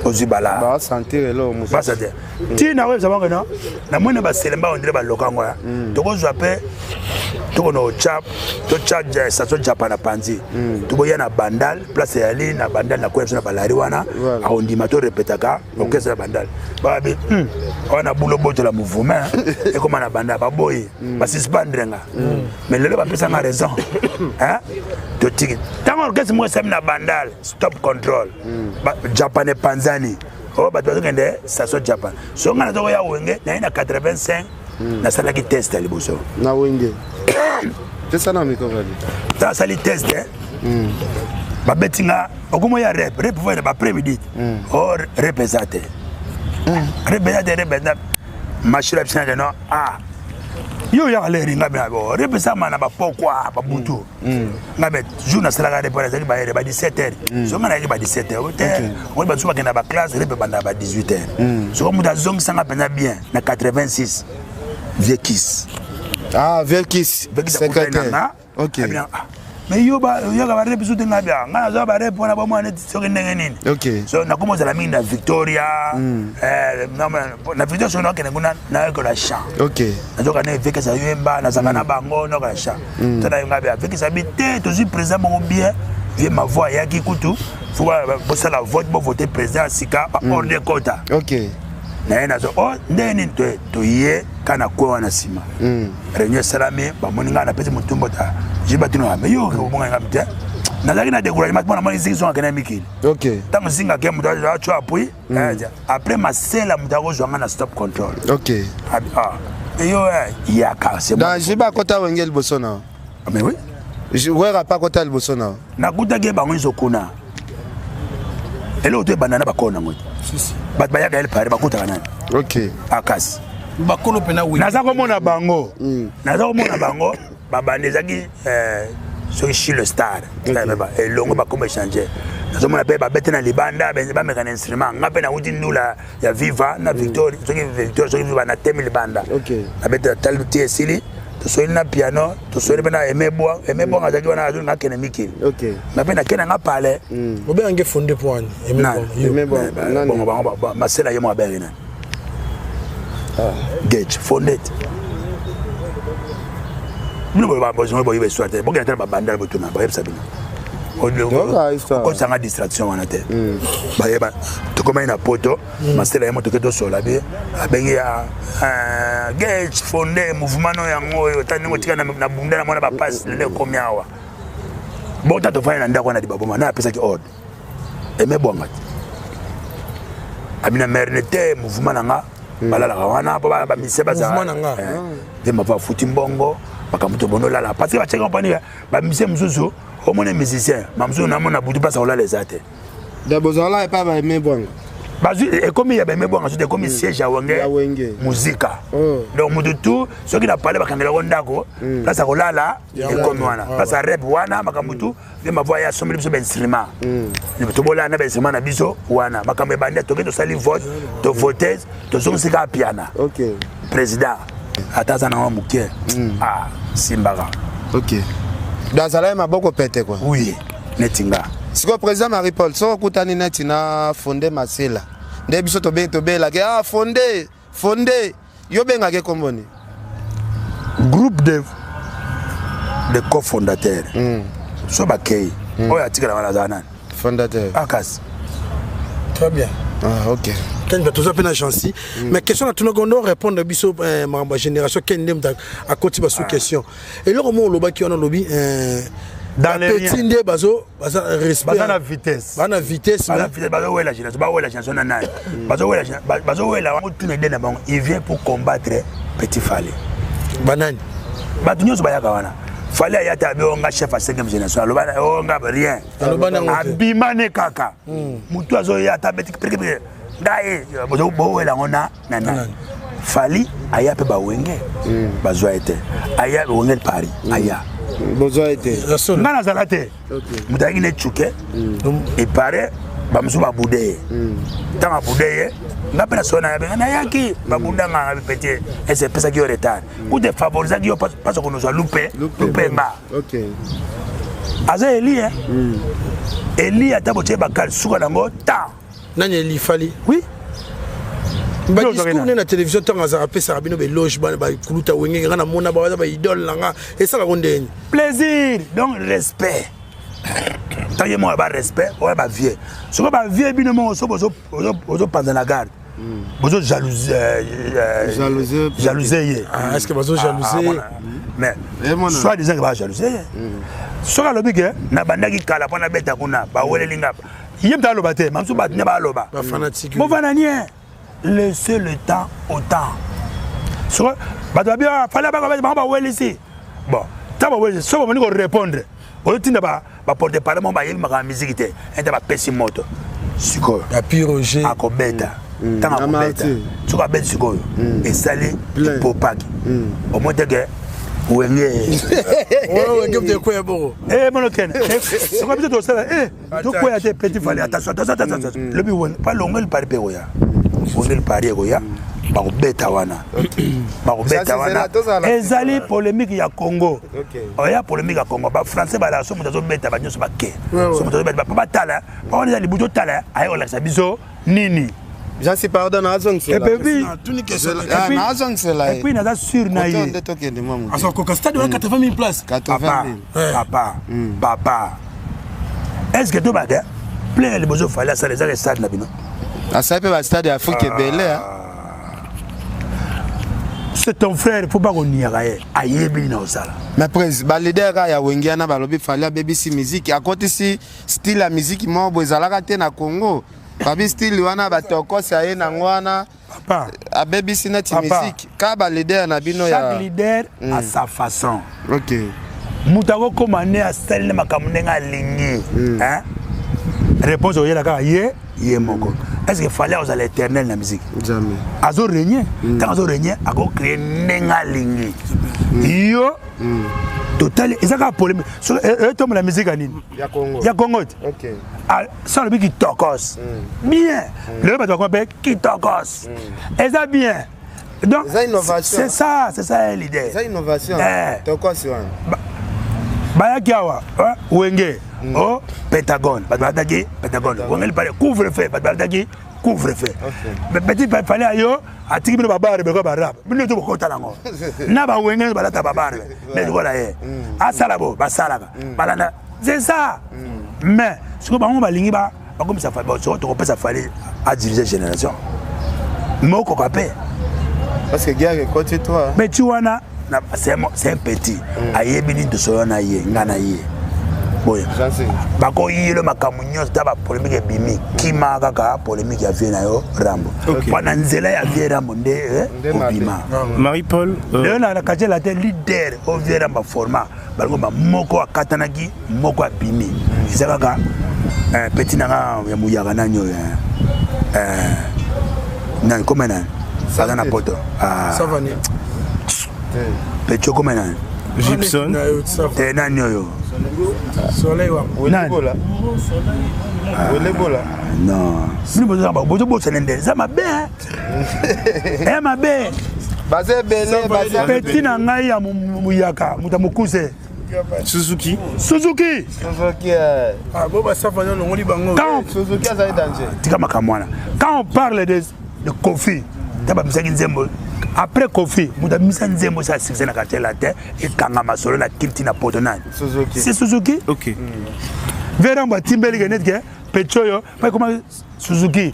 Ozibala. Bah sentir là, on va sentir. Tiens, na ouais, ça va que non. Na moi na ba selemba on dirait ba lokango ya. Toko zape toko no chap to charge station Japan na panzi. Tubo ya na bandal place ya li na bandal na kwa na balari wana a ndima to repetaka okesa bandal. Ba bi on a boulot boto la mouvement et comment na bandal ba boy ba suspendrenga. Mais le ba pesa nga raison. Hein? To tiki. Tant orchestre moi ça na bandal stop control. Japan panzani. Oh, bah tu as station Japan. So on a ya wenge na ina 85 nasalaki test ya liboso na wenge pesa na micro vali nasali test babetinga okomoya rep voyena bapremidi o rep eza te rep eza mashira bisinake no yo yaka leri nga bina bo rep eza mana bapokwa babutu nga be jour nasalaka rep ezalaki bayere ba 17h so nga nayaki ba 17h te oyi basu bakenda baclasse rep ebanda ba 18h soko moto azongisanga mpenza bien na 86 viekis viekis secrétaire ok mais yo ba rep so tenga bia nga nazo ba rep wana bomwa neti soki ndenge nini ok so nakomo zala mingi na Victoria na Victoria so nakende kuna na ekola chant ok nazoka na veke sa yemba na zaka na bango na kola chant to na nga bia veke sa bité to suis président mon bien vie ma voix yaki kutu faut bosala la vote bo voter président sika ba ordre kota ok na nazo ndeni to ye kana kwa wana sima réunion salami ba moninga na pete mutumbo ta jibatino mais yo ko bonga ngabita nazaki na découragement pour na moni sont kana mikili ok tant singa ke muto a cho appui après ma sela mutako zwanga na stop control ok et yo ya ka c'est dans jiba kota wengel bosona mais oui je wera pas kota le bosona na kutake bango izokuna elo to banana bakona ngoti bat bayaka el pare bakuta nani ok akasi bakolo pena oui naza komona bango babandezaki soki shi le star elongo bakoma échanger nazomona mpe babete na libanda bameka na instrument nga mpe nauti ndula ya viva na victoire soki viva na temi libanda nabete tali ti esili tosoli na piano tosoli mpe na emebwanga azalaki wana ngakende mikili nga mpe nakende nga pale obeyange fonde po wani bongo masela ye mo aberi nani gage fondet bino boyo besoin boyo beswa te bokena tala babandala botuna bayebisa bino okosanga distraction wana te bayeba tokomai na poto masela ye motoke tosola be abengi ya gage fonde mouvement no yango oyo ta ndenge otika na bunda na mwana bapasi lelo ekomi awa bota tofani na ndako wana libaboma na apesaki ordre emebwanga te abina merne te mouvement nanga balalaka wana po bamise bazala te mava futi mbongo makambo tobonolala parce que batiaki kompani bamise mosusu omona musicien mamosusu namona butu mpasa kolala eza te bozala epa baemebwanga bazwi ekomi ya baemebwanga sote ekomi siège ya wenge muzika donc mutu tu soki na pale bakangelako ndako place ya kolala ekomi wana place ya rep wana makambo tu nde mavoi ya asomeli biso bainstrument tobolana na bainstrument na biso wana makambo ebandi toke tosali vote tovote tozongisika apiana président ata aza nango moke simbaka dazala ye maboko pete kwa oui neti nga sikoyo président Marie Paul soko okutani neti na fonde masela nde biso tobelaki fonde yo bengaki komboni groupe de cofondateurs so bakei oyo atikala wana aza nani fondateur akasi très bien ok quand va toujours peine chancy mais question na tuno gondo répondre biso ma génération ken ndem à côté ba sous question et le moment loba qui on lobby dans les petits ndé bazo respect bana vitesse bazo wela génération na nani bazo wela wango tune ndé na bango il vient pour combattre Petit Fallé banani batunyo so bayaka wana Fallé ayata abonga chef à 5e génération alobana onga rien abimane kaka mutu azo yata beti peke ngai bozo wela ngona nana Fally aya pe ba wenge bazwa ete aya wenge Paris aya bozo ete ngana zalate mutaki ne chuke et pare ba musu ba budeye tanga budeye ngapela sona ya bengana yaki ba bundanga nga petit et c'est pesa ki retard ou de favoriser ki parce qu'on nous a loupé ma OK aza Eli Eli ataboche bakal suka nango ta nani Eli Fally oui ba discours na télévision tant azara pesa rabino be loge ba kuluta wenge ngana mona ba ba idole langa et ça la ronde plaisir donc respect taye mo ba respect o ba vieux ce que ba vieux bino mo so bozo panza na garde bozo jalousie est-ce que bozo jalousie mais soit disant que ba jalousie soka lobi ke na bandaki kala pona beta kuna ba welelinga yemta loba te mamsu ba ne ba loba ba fanatique mo vananie laissez le temps au temps. bato babia fallait ba weli ici bon taba weli so ba ko répondre o tinda ba porter parler mon ba yeli maka musique te enta ba pesi moto siko ya piroger akobeta tanga kobeta soka beta siko esali popaki au moins que wenge wenge de quoi bon mono ken soka beta to sala to quoi te petit fallait attention le bi won pas longue le pari pe goya wonge le pari goya bakobeta wana ezali polémique ya Congo oya polémique ya Congo ba français bala so muto beta ba nyoso bake so muto beta ba tala ba wana libuto tala ayo la sabiso nini j'en sais pardon azong et puis et puis na sur na yi asa ko stade de 80 000 places papa est-ce que to ba de plein les besoins fallait ça les stade na bino asa pe ba stade Afrique belé c'est ton frère, il ne faut pas qu'on y aille. Mais président, le leader ya wengiana balobi fallait BBC musique. À côté si style la musique mo bozalaka te na Congo. Babi style wana batoko saye na ngwana. Papa. A BBC net musique. Ka ba leader na bino ya. Chaque leader a sa façon. OK. Mutako komane a style makamunenga lingi. Hein? Réponse au yela ye moko. Est-ce qu'il fallait aux l'éternel la musique? Jamais. Azo régner, quand azo régner, a go créer nenga lingi. Yo total, ils ont polémique. Sur tom la musique anine. Ya Congo. Ya Congo. OK. Ah, ça le qui tokos. Bien. Le ba to qui tokos. Et ça bien. Donc c'est ça l'idée. C'est innovation. Tokos wan. Baya kiawa, wenge. Oh, Pentagone, Pentagone. On est parlé couvre-feu, couvre-feu. Mais petit fallait ayo, a tiki bino babare beko barab. Bino to ko talango. Na ba wenge balata babare. Mais voilà eh. A salabo, ba salaka. Balana. C'est ça. Mais ce que ba on ba lingi ba comme ça fallait so to ça fallait à diriger génération. Moko kapé. Parce que guerre côté toi. Mais tu wana c'est un petit. Ayebini de soyona ye, ngana ye. Boya bako yilo makamunyo taba polémique ebimi kima kaka polémique ya vie na yo Rambo wana nzela ya vie Rambo nde obima Marie-Paul leona na kajela te leader o vie Rambo format balgo ba moko akatanaki moko abimi isaka petit nanga ya muyaka nanyo nan komena ça na poto savani pecho komena Gibson te nanyo yo soleil wa Olebola. Olebola. Non. Nous bozo bozo nende ça mabe. Eh mabe. Bazé belé bazé petit na ngai ya muyaka mutamukuse. Suzuki. Ah bon bah ça va non on li bango. Suzuki ça est danger. Tika makamwana. Quand on parle de Kofi, taba misaki nzembo. Après Kofi, mutamisa nzembo ça succès na quartier la terre et kanga masolo na kilti na potonane. Suzuki. C'est Suzuki? OK. Veramba timbeli genet ke pechoyo, pas comment Suzuki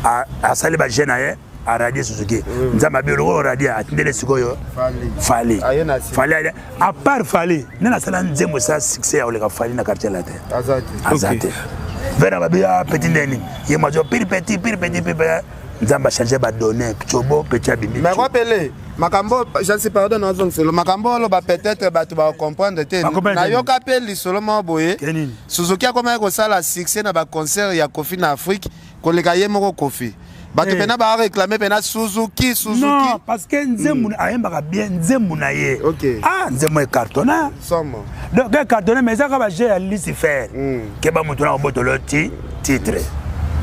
a sali ba jeune aye a radier Suzuki. Nzamba biro radier atindele sikoyo. Fali. À part Fali, nana sala nzembo ça succès ole ka Fali na quartier la terre. Azate. Veramba bia petit ndeni. Ye majo piri petit. Nzamba changer ba donner chobo petit bimi. Mais rappelez, makambo je sais pardon non c'est le makambo lo ba peut-être ba tu va comprendre te. Na yo kapeli seulement boye. Suzuki a comment ko sala succès na ba concert ya Kofi na Afrique ko le kaye moko Kofi. Ba tu pena ba réclamer pena Suzuki. Non, parce que nzembu ayemba bien nzembu na ye. Ah, nzembu e cartona. Somme. Donc cartona mais ça ka ba j'ai Lucifer. Ke ba mutu na botolo titre.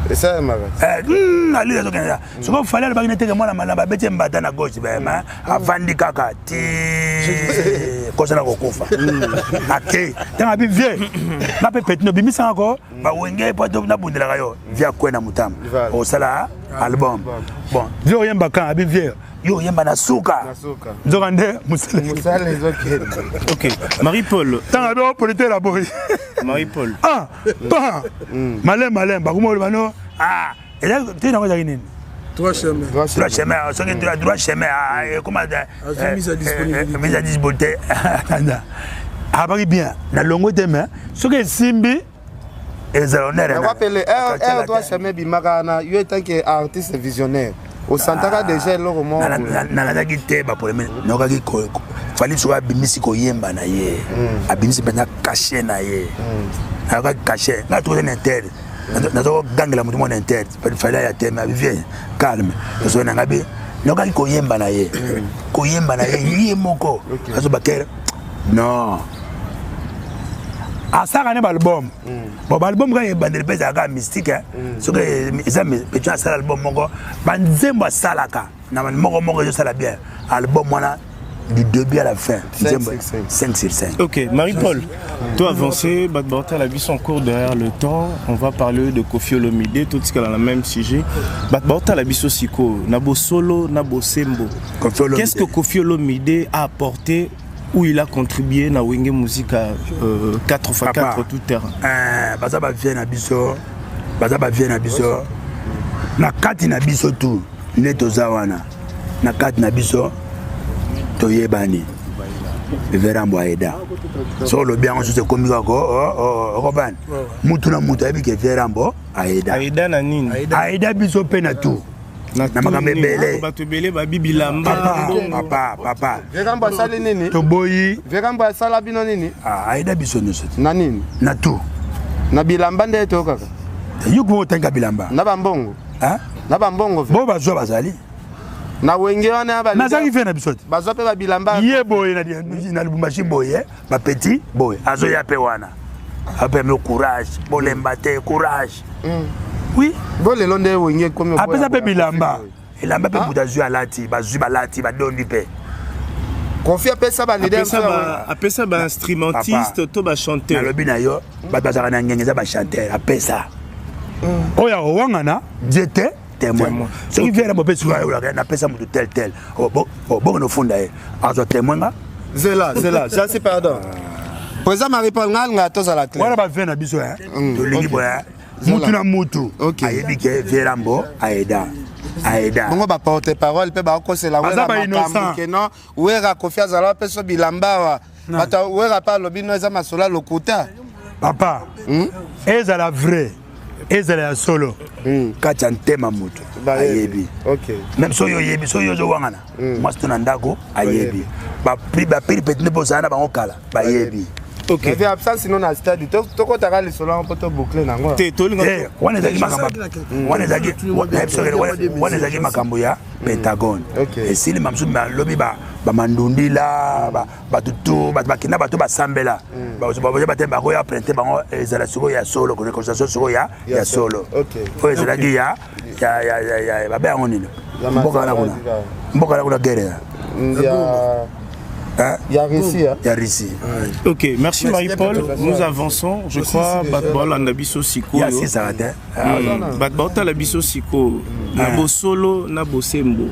Et ça mara. Ali zo kenza. So ko fallait ba kinete ke mwana malamba bete mbata na gauche ba ma avandi kaka ti ko sana ko kufa. Ake, tanga bi vie. Na pe petino bi misanga ko ba wenge po to na bundela kayo via kwena mutamba. O sala album. Bon, yo yemba kan abi vie. Yo yemba na suka. Nzokande musale zokende. OK. Marie-Paul. Tanga do politer la boy. Marie-Paul. Ah, pas. Malin, ba kumo bano. Ah, et là tu n'as pas gagné. Droit chemin, ce qui est droit chemin, comment mise à disponibilité. Ah, bien, la longue de main, ce qui est Simbi et Zaloner. Rappelez, droit chemin, Bimakana, il est un artiste visionnaire. osantaka déjà eloko moko nalandaki te baproblème nokaki fali so abimisi koyemba na ye abimisi mpenza cache na ye nakaki cache nga tokoza na inter nazokogangela motu mwana inter fali aya te mais abivie calme tosoki nanga be nokaki koyemba na ye ye moko azobakere non asaka ne balbum bon balbum ka ebandeli mpe ezalaka mystique soki eza petu asala album moko banzembo asalaka na moko ezosala bien album wana du début à la fin 5 sur 5. Ok, Marie-Paul, toi avancé, Batbarta la vie en cours derrière le temps, on va parler de Koffi Olomide, tout ce qui est dans le même sujet. Batbarta la vie Siko, Nabo Solo, Nabo Sembo. Qu'est-ce que Koffi Olomide a apporté où il a contribué na Wenge Musique à 4x4 tout terrain? Baza ba vient na biso, na kati na biso tout, neto zawana. Na kati na biso toyebani. Verambo aida. So le bien on se comme Roban. Mutu na mutu abi ke Verambo aida. Aida na nini? Aida biso pe na tout. Na makambe bele. Ba to bele ba bibilamba. Papa. Verambo asali nini? To boyi. Verambo asala bino nini? Aida biso no soti. Na nini? Na tout. Na bilamba nde to kaka. Yuko tenga bilamba. Na bambongo. Hein? Na bambongo. Bo bazwa bazali. Na wenge wana ba nazaki fe na bisote bazwa pe ba bilamba ye boye na lubumbashi boye ba petit boye azo ya pe wana ape me courage bolemba te courage oui bo le londe wenge comme apesa pe bilamba elamba pe budazu alati bazwi balati ba dondi pe Koffi apesa ba leader apesa ba instrumentiste to ba chanteur na lobi na yo ba bazaka na ngengeza ba chanteur apesa oya owangana jete témoin. Ce qui vient à mon pays, on appelle ça tel. Bon, au fond, on témoin. Zela, ça c'est pardon. Président Marie-Paul Ngal, tous à la clé. Voilà, va faire un bisou. Moutou na moutou. Ayebi ke Verambo, Aida. On va porter parole, peut ba ko c'est la non. Ouera Koffi azala peso bilamba. Bata ouera pa lobino eza masola lokuta. Papa. Ezala vrai. Ezala solo. Kacha ntema mutu ayebi. OK. Même so yo yebi so yo zo wangana. Moi c'est un ndako ayebi. Ba prix petit ne posana ba okala ba yebi. OK. Mais absence sinon na stade to ko taka le solo on peut boucler nango. Wana zaki makamba. Wana zaki makambo ya Pentagone. Et si le mamsu ba lobby ba mandundila ba tutu ba kina ba to ba sambela. Ba te ba ko ya prenter ba ezala solo ya solo ko conversation solo ya solo. OK. Faut ezala ki ya ba ba ngoni. Mboka la kuna guerre. Il y a Russie. Ok, merci Marie-Paul. Nous avançons. Je crois Batbol en Abisso Siko. Batbol en Abisso Siko. Nabo Solo, Nabo Sembo.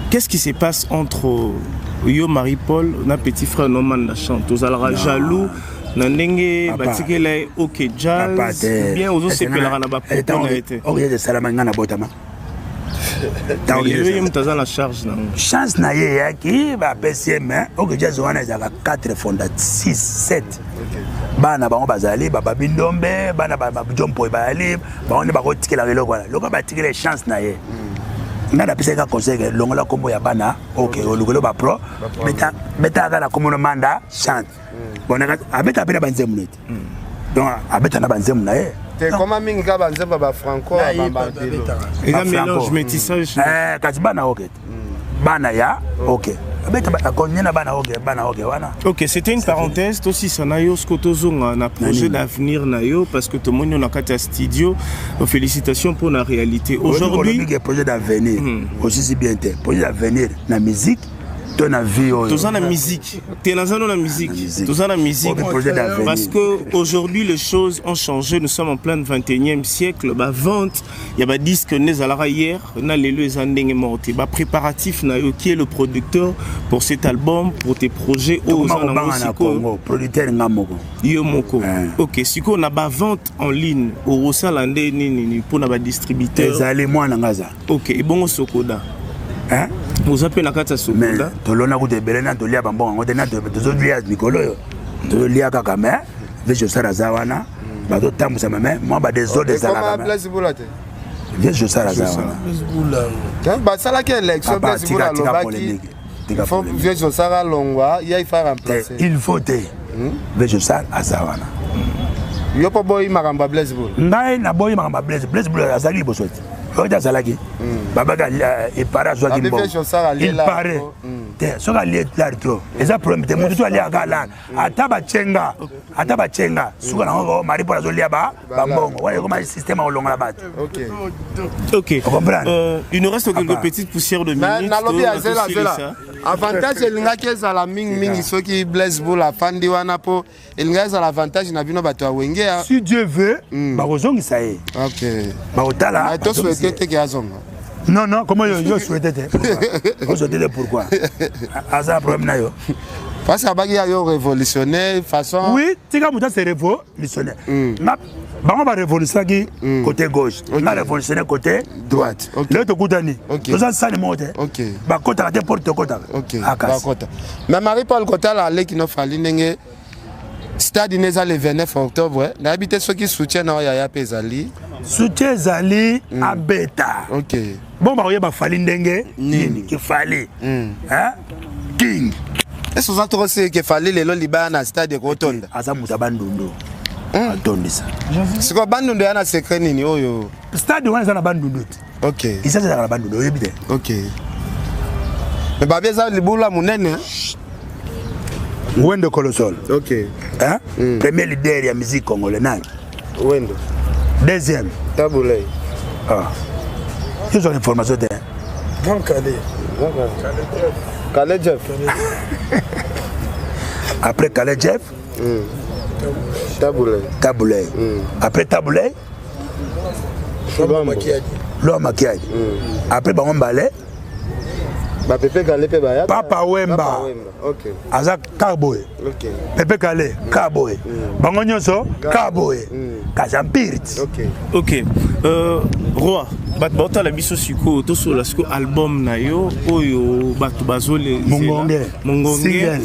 Qu'est-ce qui se passe entre Yo Marie-Paul, na petit frère Noman la chante? Aux alara jaloux. Nandenge batikela OK jazz. Bien aux autres pelara na ba propos na été. OK de salamanga na botama. La charge chance na ye qui va PCM OK jazz wana ezaka 4 fondatrices 7 bana bango bazali baba bindombe bana baba jompo bazali bango ba ko tikela lelo wana loko ba tikela chance na ye ngana pesa conseil longola kombo ya bana OK olugolo ba pro beta kana komono manda chante bona abeta bena banzemu net donc abeta na banzemu na ye. Comment minga banzemba ba franco ba belo. Et un mélange métissage. Katibana OK. Bana ya OK. Ok, c'était une parenthèse. Aussi, ça n'a eu un projet d'avenir parce que tout le monde a un studio. Félicitations pour la réalité. Aujourd'hui, projet d'avenir aussi c'est bien projet d'avenir la musique. La musique. Parce que aujourd'hui les choses ont changé. Nous sommes en plein 21e siècle. La vente, il y a des disques nés à l'arrière. On a les préparatifs. Qui est le producteur pour cet album, pour tes projets au producteur Yomoko. Ok, si on a pas vente en ligne au Rosalandais pour la distributeur. Ok, et bon Sokoda. Hein? Vous appelez la carte à Sokoda. Tolona ko de belena tolia bambon ngo tena tozo lia mikolo to lia kaka mais je sara zawana ba to tambusa mame moi ba des autres des ala Vieux Jossard Azawana. basalaki élection baseball alobaki il faut Vieux Jossard alongwa il faut remplacer il faut te Vieux Jossard Azawana yo po boy makambo Blaise Bull ngai na boy makambo Blaise Bull azali bosoti oyo azalaki babaka epara zwaki mbo il paraît soki alie lari trop eza problème te motu to aliaka lari ata bachenga suka nango mari mpo azolia bambongo wana ekoma système akolongola bato ok il nous reste quelques petites poussières de minutes nalobi azela avantage elingaki ezala mingi soki Blaise Bull afandi wana mpo elingaki ezala avantage na bino bato awenge si Dieu veut bakozongisa ye bakotala tosouhaite te ke azonga non comment yo souhaite te pourquoi asa problème na yo parce que bagi yo révolutionnaire façon oui tika muta c'est révolutionnaire bango ba révolutionner côté gauche na révolutionner côté droite le to kutani toza sani mote ba kota te porte kota ba kota mais Marie-Paul Kotala aleki no fali ndenge stade neza le 29 octobre na habité ceux qui soutiennent ya pezali soutien zali abeta bon ba oyeba fali ndenge nini ki fali king est-ce que vous avez que fallait les Liban à stade de Rotonde asa muta bandundo atondisa c'est quoi bandundo yana secret nini oyo stade wana na bandundo OK isa za na bandundo yebite OK mais ba bien ça libula munene Wendo Colossal OK premier leader ya musique congolaise nani Wendo deuxième Taboulay ils ont l'information de Grand Calais Jeff après Calais Jeff Taboulay après Taboulay Loa Makiadi après Bango Mbale Pepe Kale pe baya Papa Wemba OK aza Kaboy Pepe Kale Kaboy Bango nyonso Kaboy Kazampirt OK Roi batota la biso siko to so la siko album na yo oyo batu bazole Mongonge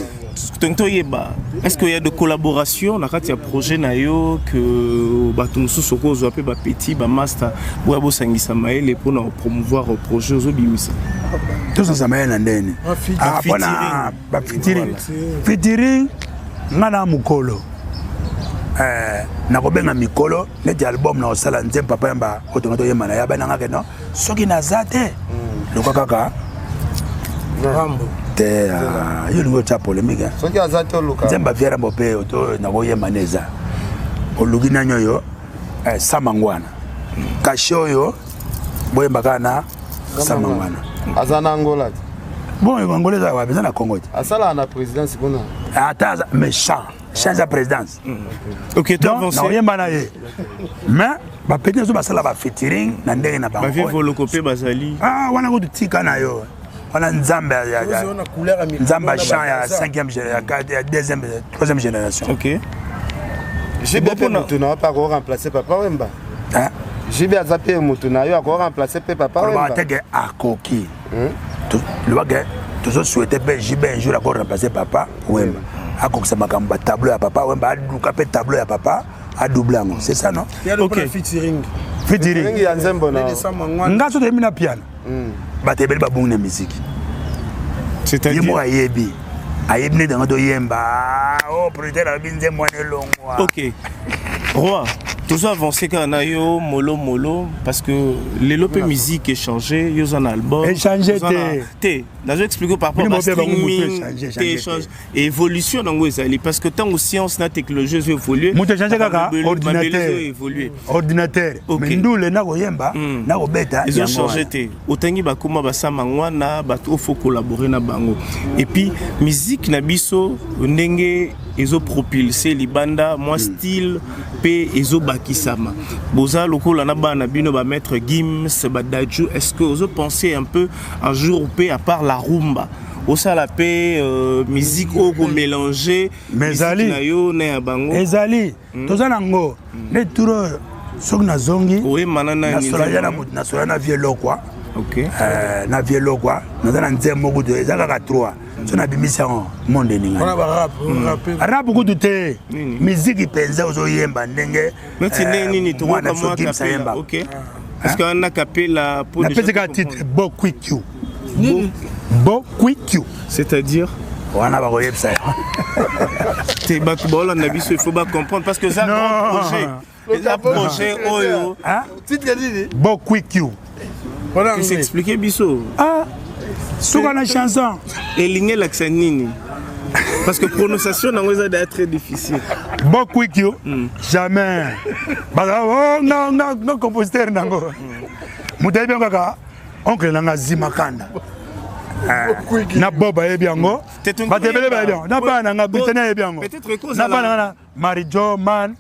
Tonto yeba est-ce qu'il y a de collaboration na kati ya projet na yo que batu mususu ko zo pe ba petit ba master bo bo sangisa maele pour na promouvoir au projet zo bimisa tout ça maele na ndeni bona ba fitiring ngana mukolo na kobenga mikolo neti album na osala nzembe papa yamba otonga to yema na ya bana ngake no soki na zate lokwa kaka Rambo te yo lingo cha polémique soki azate oluka nzemba viera mbope to na koyema neza olugi nanyo yo samangwana kasho yo boyemba kana samangwana azana Angola bon Angola za wa bezana Congo asala na présidence kuna ata méchant change la présidence OK donc na oyemba na ye mais ba petit zo basala ba featuring na ndenge na bango ba vieux volocopé bazali wana ko tika na yo wana nzamba ya nzamba chant ya 5e ya 2e 3e génération OK j'ai bien pour nous pas remplacer papa Wemba j'ai bien zappé mutuna yo ko remplacer papa Wemba tege akoki le bagage toujours souhaiter ben jibe un jour encore remplacer papa Wemba akokisa makambo tableau ya papa Wemba aduka pe tableau ya papa a double ango c'est ça non OK featuring ya nzembo na ngaso de mina piano batebeli babungu na musique c'est-à-dire yemo ayebi ne dans do yemba producteur a binze mwana longwa OK Roi tout ça avancé quand yo molo parce que les lopé musique échangé yo un album échangé te là je explique par rapport à streaming échange évolution dans ezali parce que tant que science na technologie évoluer muto changer kaka ordinateur mais ndule na koyemba na kobeta ils ont changé te otangi bakoma basama ngwana bato faut collaborer na bango et puis musique na biso ndenge ezo propulser libanda moi style pe ezo bakisama boza lokola na bana bino ba mettre Gims ba Dadju est-ce que vous pensez un peu un jour pe à part la rumba au sala pe musique au mélanger mais ali na yo na bango ezali tozana ngo ne turo sokna zongi oui manana na sola na vielo quoi OK na vielo quoi na nzembo kudo ezaka ka 3 sona bimisa monde ninga on a ba rap kudo te musique penza ozo yemba ndenge mais nini to moi OK Parce qu'on a capé la peau de la titre Bo Quick You. Bo Quick You. C'est-à-dire on a pas ça. Il faut pas comprendre parce que ça un grand projet. Un projet Oyo. Bo Quick You. Tu sais expliquer Bisso. Ah, sur la chanson. Et ligne l'accent nini. Parce que prononciation est très difficile. Bo Quick You. Jamais. Non, compositeur nango. Mutaye bien kaka. Oncle nanga Zimakanda. Na boba ebiango batebele ba ebiango na bana nga Britannia ebiango na bana na Marijo man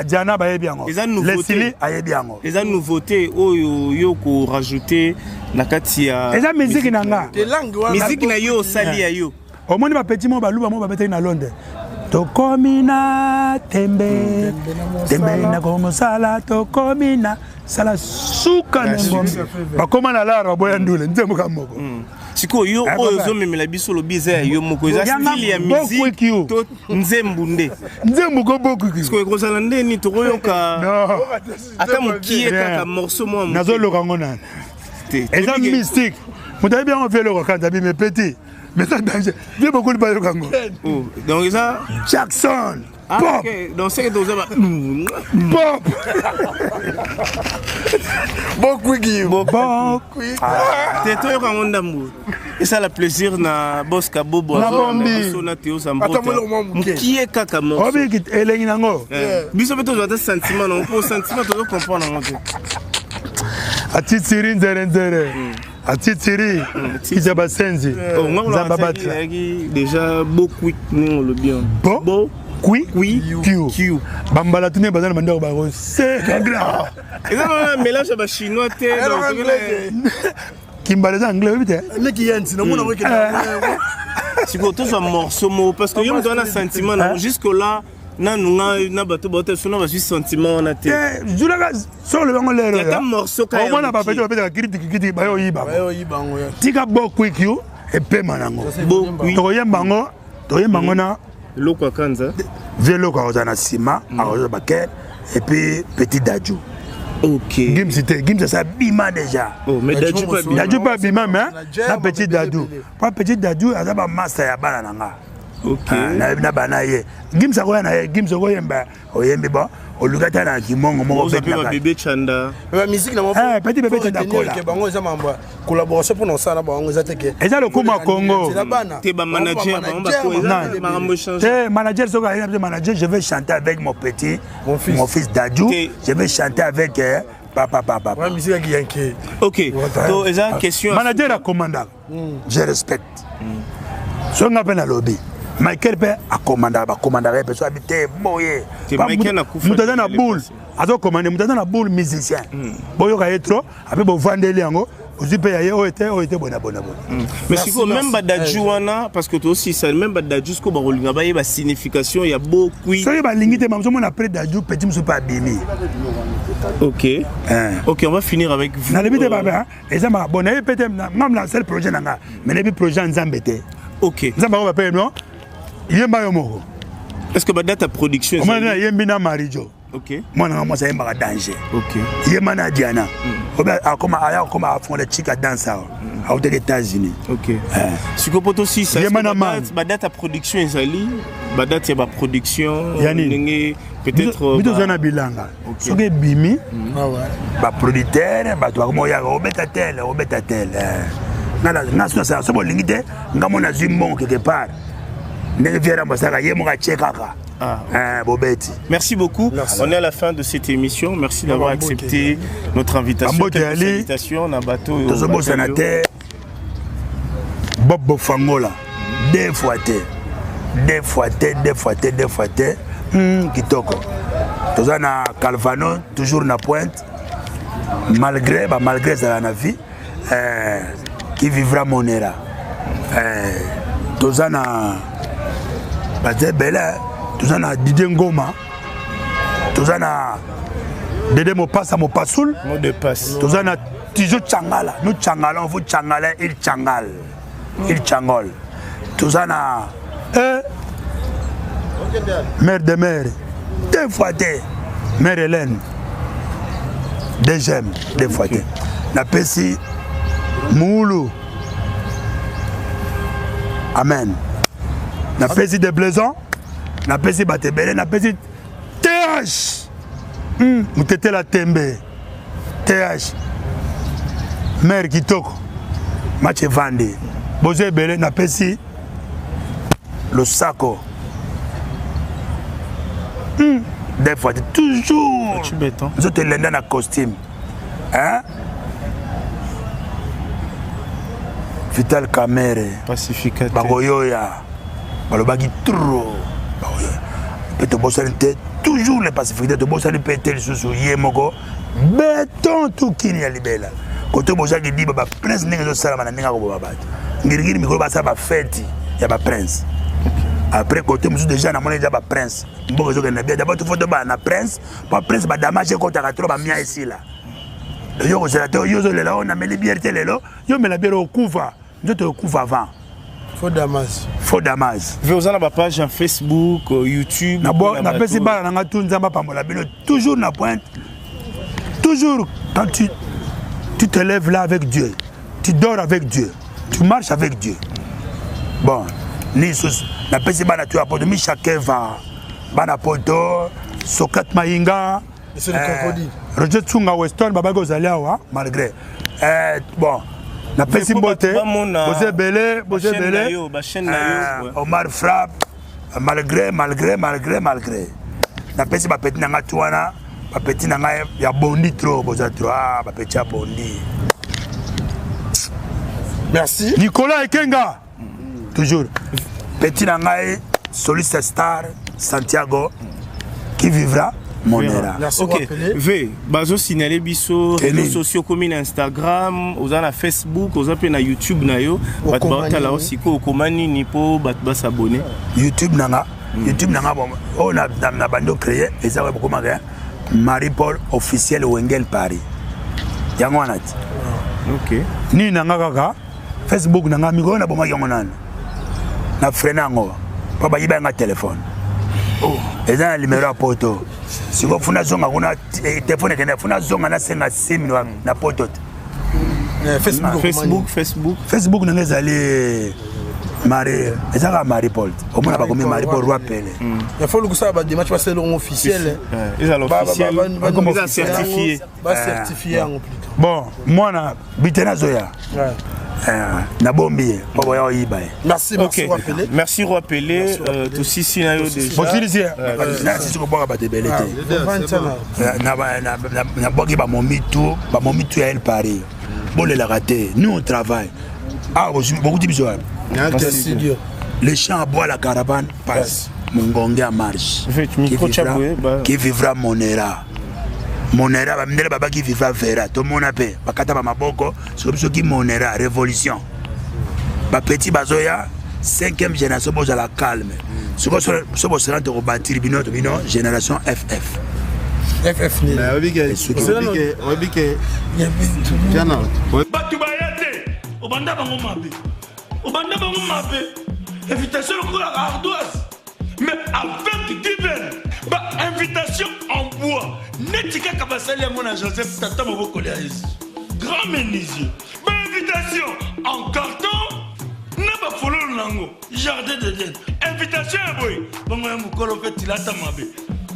Diana ba ebiango Leslie ayebiango eza nouveauté oyo yo ko rajouter na kati ya eza musique nanga musique na yo sali ya yo omoni ba petit mo ba luba mo ba beteli na Londres tokomina tembe na como sala tokomina sala suka ngo bakoma na lara boya ndule nzembo kamoko siko yo ozo memela biso lo biza yo moko eza style ya musique to nzembunde nzembu ko boku siko ko sala ndeni to yoka ata mukie kaka morceau mo nazo loka ngona eza mystique mutaye bien on fait le quand abi me petit mais ça danger bien beaucoup de bayo kango donc ça Jackson pop donc c'est que tu pop beaucoup qui t'es toi quand on d'amour et ça le plaisir na boss Kabobo na Théo Sambo qui est kaka mo obi ki elengi nango biso beto zo sentiment non pour sentiment to comprendre nango atitiri nzere atitiri kizaba senzi zababatra déjà beaucoup nous le bien bon Q. Bambala tune bazana mandako ba c'est grand. Et ça mélange ba chinois té Kimbala anglais oui peut. Le qui yanti na mona weke. Si ko tous un morceau mo parce que yo me donne un sentiment jusque là na bato bote sona ba sentiment na té. Julaga sur le bango lero. C'est un morceau ka. On na ba peut critique ba yo yiba. Tika bo quick you et pe manango. To yembango na Loko Kanza. Vélo quand on a Sima, à Bakel, et puis Petit Dadju. Ok. Gim ça bima déjà. Oh, mais Dadju pas bima, mais la Petit Dadju. Pas Petit Dadju, elle a pas master ya banana. Ok. Na banaye. Gim ça quoi na Gim ça quoi yemba. Oyembe ba. Olugata na kimongo moko fait na bébé Chanda. La musique na mo. Petit bébé Chanda kola. Que bango za mamba. Collaboration pour nous ça na bango za teke. Eza le kuma Congo. T'es ba manager manager soka manager je vais chanter avec mon fils Dadju. Je vais chanter avec papa. La musique qui yanké. OK. Donc eza question manager a commandant. Je respecte. So nga pena lobby. Michael pe a commandé pe so habité boye Michael na kufa mutata na boule azo commander mutata na boule musicien boyo ka etro ape bo vandeli yango ozipe ya o était bona mais si même ba Dadju wana parce que toi aussi ça même ba Dadju jusqu'au ba rolinga ba yeba signification il y a beaucoup so yeba lingité mamso mona après Dadju petit muso pas bimi. OK on va finir avec vous na lebite baba et ça ma bonne peut-être même la seul projet nanga mais le projet Nzambete. OK Nzamba va payer non. Yemba yo moko. Est-ce que badata ta production moi na yembi na Marijo. OK Moi na moi ça yemba danger. OK Yemba na Diana. Oba akoma aya koma afon le chica dancer aux États-Unis. OK siko poto si ça yemba na badata ta production ezali badata ba production ndenge peut-être bito zana bilanga. Soke bimi ba producteur ba to komo ya obeta tel. Na ça so bolingite ngamona zimbo quelque part. Merci beaucoup. Merci. On est à la fin de cette émission. Merci d'avoir accepté notre invitation. Bob Bofangola. Deux fois. Kitoko. Tozana Calvano, toujours na pointe. Malgré ça la vie, qui vivra mon era. Tozana Bazé Bela, tozana Didier Ngoma, tozana Dede Mopassa Mopassoul, mot de passe. Tozana Tijo Changala, nous Changala, on vous Changala, il Changol. Tozana mère de mère, deux fois mère Hélène. deuxième deux fois te napesi Moulou amen napesi de Blaison napesi Batebele napesi TH Mutetela Tembe TH Mère Kitoko match Vande Bozé Bele napesi le Sako des fois toujours nous autres l'endant na costume hein Vital Kamere pacificateur bagoyoya balobaki trop peut te bosser toujours les pacificateurs te bosser péter le sous yemoko béton tout kini ya libela côté boza ki diba ba prince ndenge zo sala na ndinga ko baba ngirigiri mikolo ba sa ba fête ya ba prince après côté musu déjà na mona déjà ba prince mboko zo na bien d'abord tout faut ba na prince pas prince ba damage ko ta trop ba mia ici là yo ko zela to yo zo lela on a meli liberté lelo yo me la bière au kuva ndoto au kuva avant faux damage vous avez une page en Facebook YouTube na pesi bala na nga tout nzamba pambola bino toujours na pointe toujours quand tu te lèves là avec Dieu, tu dors avec Dieu, tu marches avec Dieu. Bon, ni sous la pesi bana tu apportes mi chacun va bana poto Sokat Maïnga c'est le crocodile Roger Tsunga Weston baba gozaliawa malgré bon na pesi bote Bozé Belé Omar Frappe malgré na pesi ba petit nga tuana ba petit nga ya bondi trop boza trop ba petit bondi. Merci Nicolas Ekenga toujours petit nga soliste star Santiago qui vivra Monera. Ok, V, bazo signaler biso réseaux sociaux comme Instagram, aux na Facebook, aux na YouTube na yo, batba la aussi ko komani ni po batba s'abonner. YouTube nanga bon, on a bando créé et ça va beaucoup marquer Marie-Paul officiel Wengel Paris. Yango anati. OK. Ni nanga kaka Facebook nanga migo na boma yango nana. Na frena ngo. Papa yiba nga téléphone. Oh, et dans le numéro à poto. Si vous funa zonga kuna téléphone kene funa zonga na senga 6000 na poto. Facebook na ngezali Marie, ezaka Marie-Paul. Au moins ba komi Marie-Paul roi Pelé. Il faut le ça ba démarche parce que c'est officiel. Ils ont officiel comme certifié. Ba certifié en plus. Bon, moi na bitena zoya. Na bombi pour ya yiba. Merci Roi Pelé. Merci Roi Pelé aussi si na yo déjà. Botilizi. Na si ko boka ba de belete. Na boki ba momitu ya El Paris. Bon le raté. Nous on travaille. Ah, beaucoup de bisous. Les champs à bois, la caravane passe. Mongongue à marche. Qui vivra Monera. Monera, baba qui vivra Vera. Tout le monde a payé. Bakata Bamaboko, c'est comme ça qui Monera, révolution. Ba petit Bazoya, 5e génération, à la calme. Ce que ce sera de rebâtir, génération FF. FF. Obanda bango mabe invitation pour la ardoise mais avec divers ba invitation en bois netika kabasali ya mona Joseph tata maboko ya ici grand menuisier ba invitation en carton na ba fololo nango jardin de Dieu invitation ya boy bango ya mukolo fait tilata mabe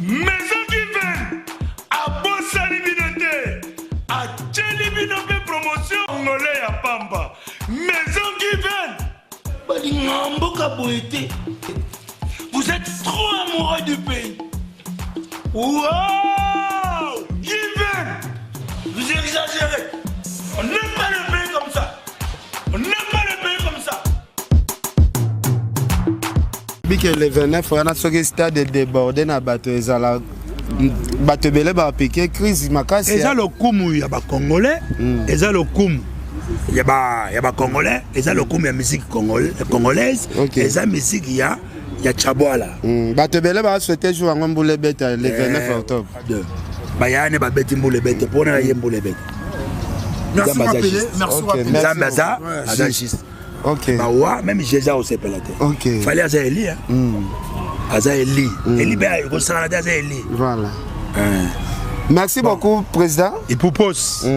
maison divers a bosali binote a tcheli binote promotion ngolé ya pamba maison divers. Vous êtes trop amoureux du pays. Wow! Given! Vous exagérez. On n'aime pas le pays comme ça. On n'aime pas le pays comme ça. Bique le 29, on a ce stade débordé na bateau ezala bateau belé ba piqué crise makasi. Eza le kumu ya ba congolais, eza le kumu. Il y a Congolais, et ça le coup de musique congolaise, et ça musique il y a Tchaboala. Batebele va souhaiter jouer en boule bête le 29 octobre. Bayane va bête boule bête pour na boule bête. Merci merci. OK. Bah ouais, même Jésus aussi pelate. OK. Fallait Azaeli hein. Azaeli. Eli ba ko sala Azaeli. Voilà. Merci beaucoup, président. Et pour pause,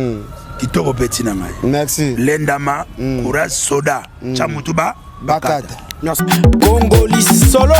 qui te répète, merci. Lendama, Kouras Soda, Chamutuba, Bakata. Merci. Congolais solo.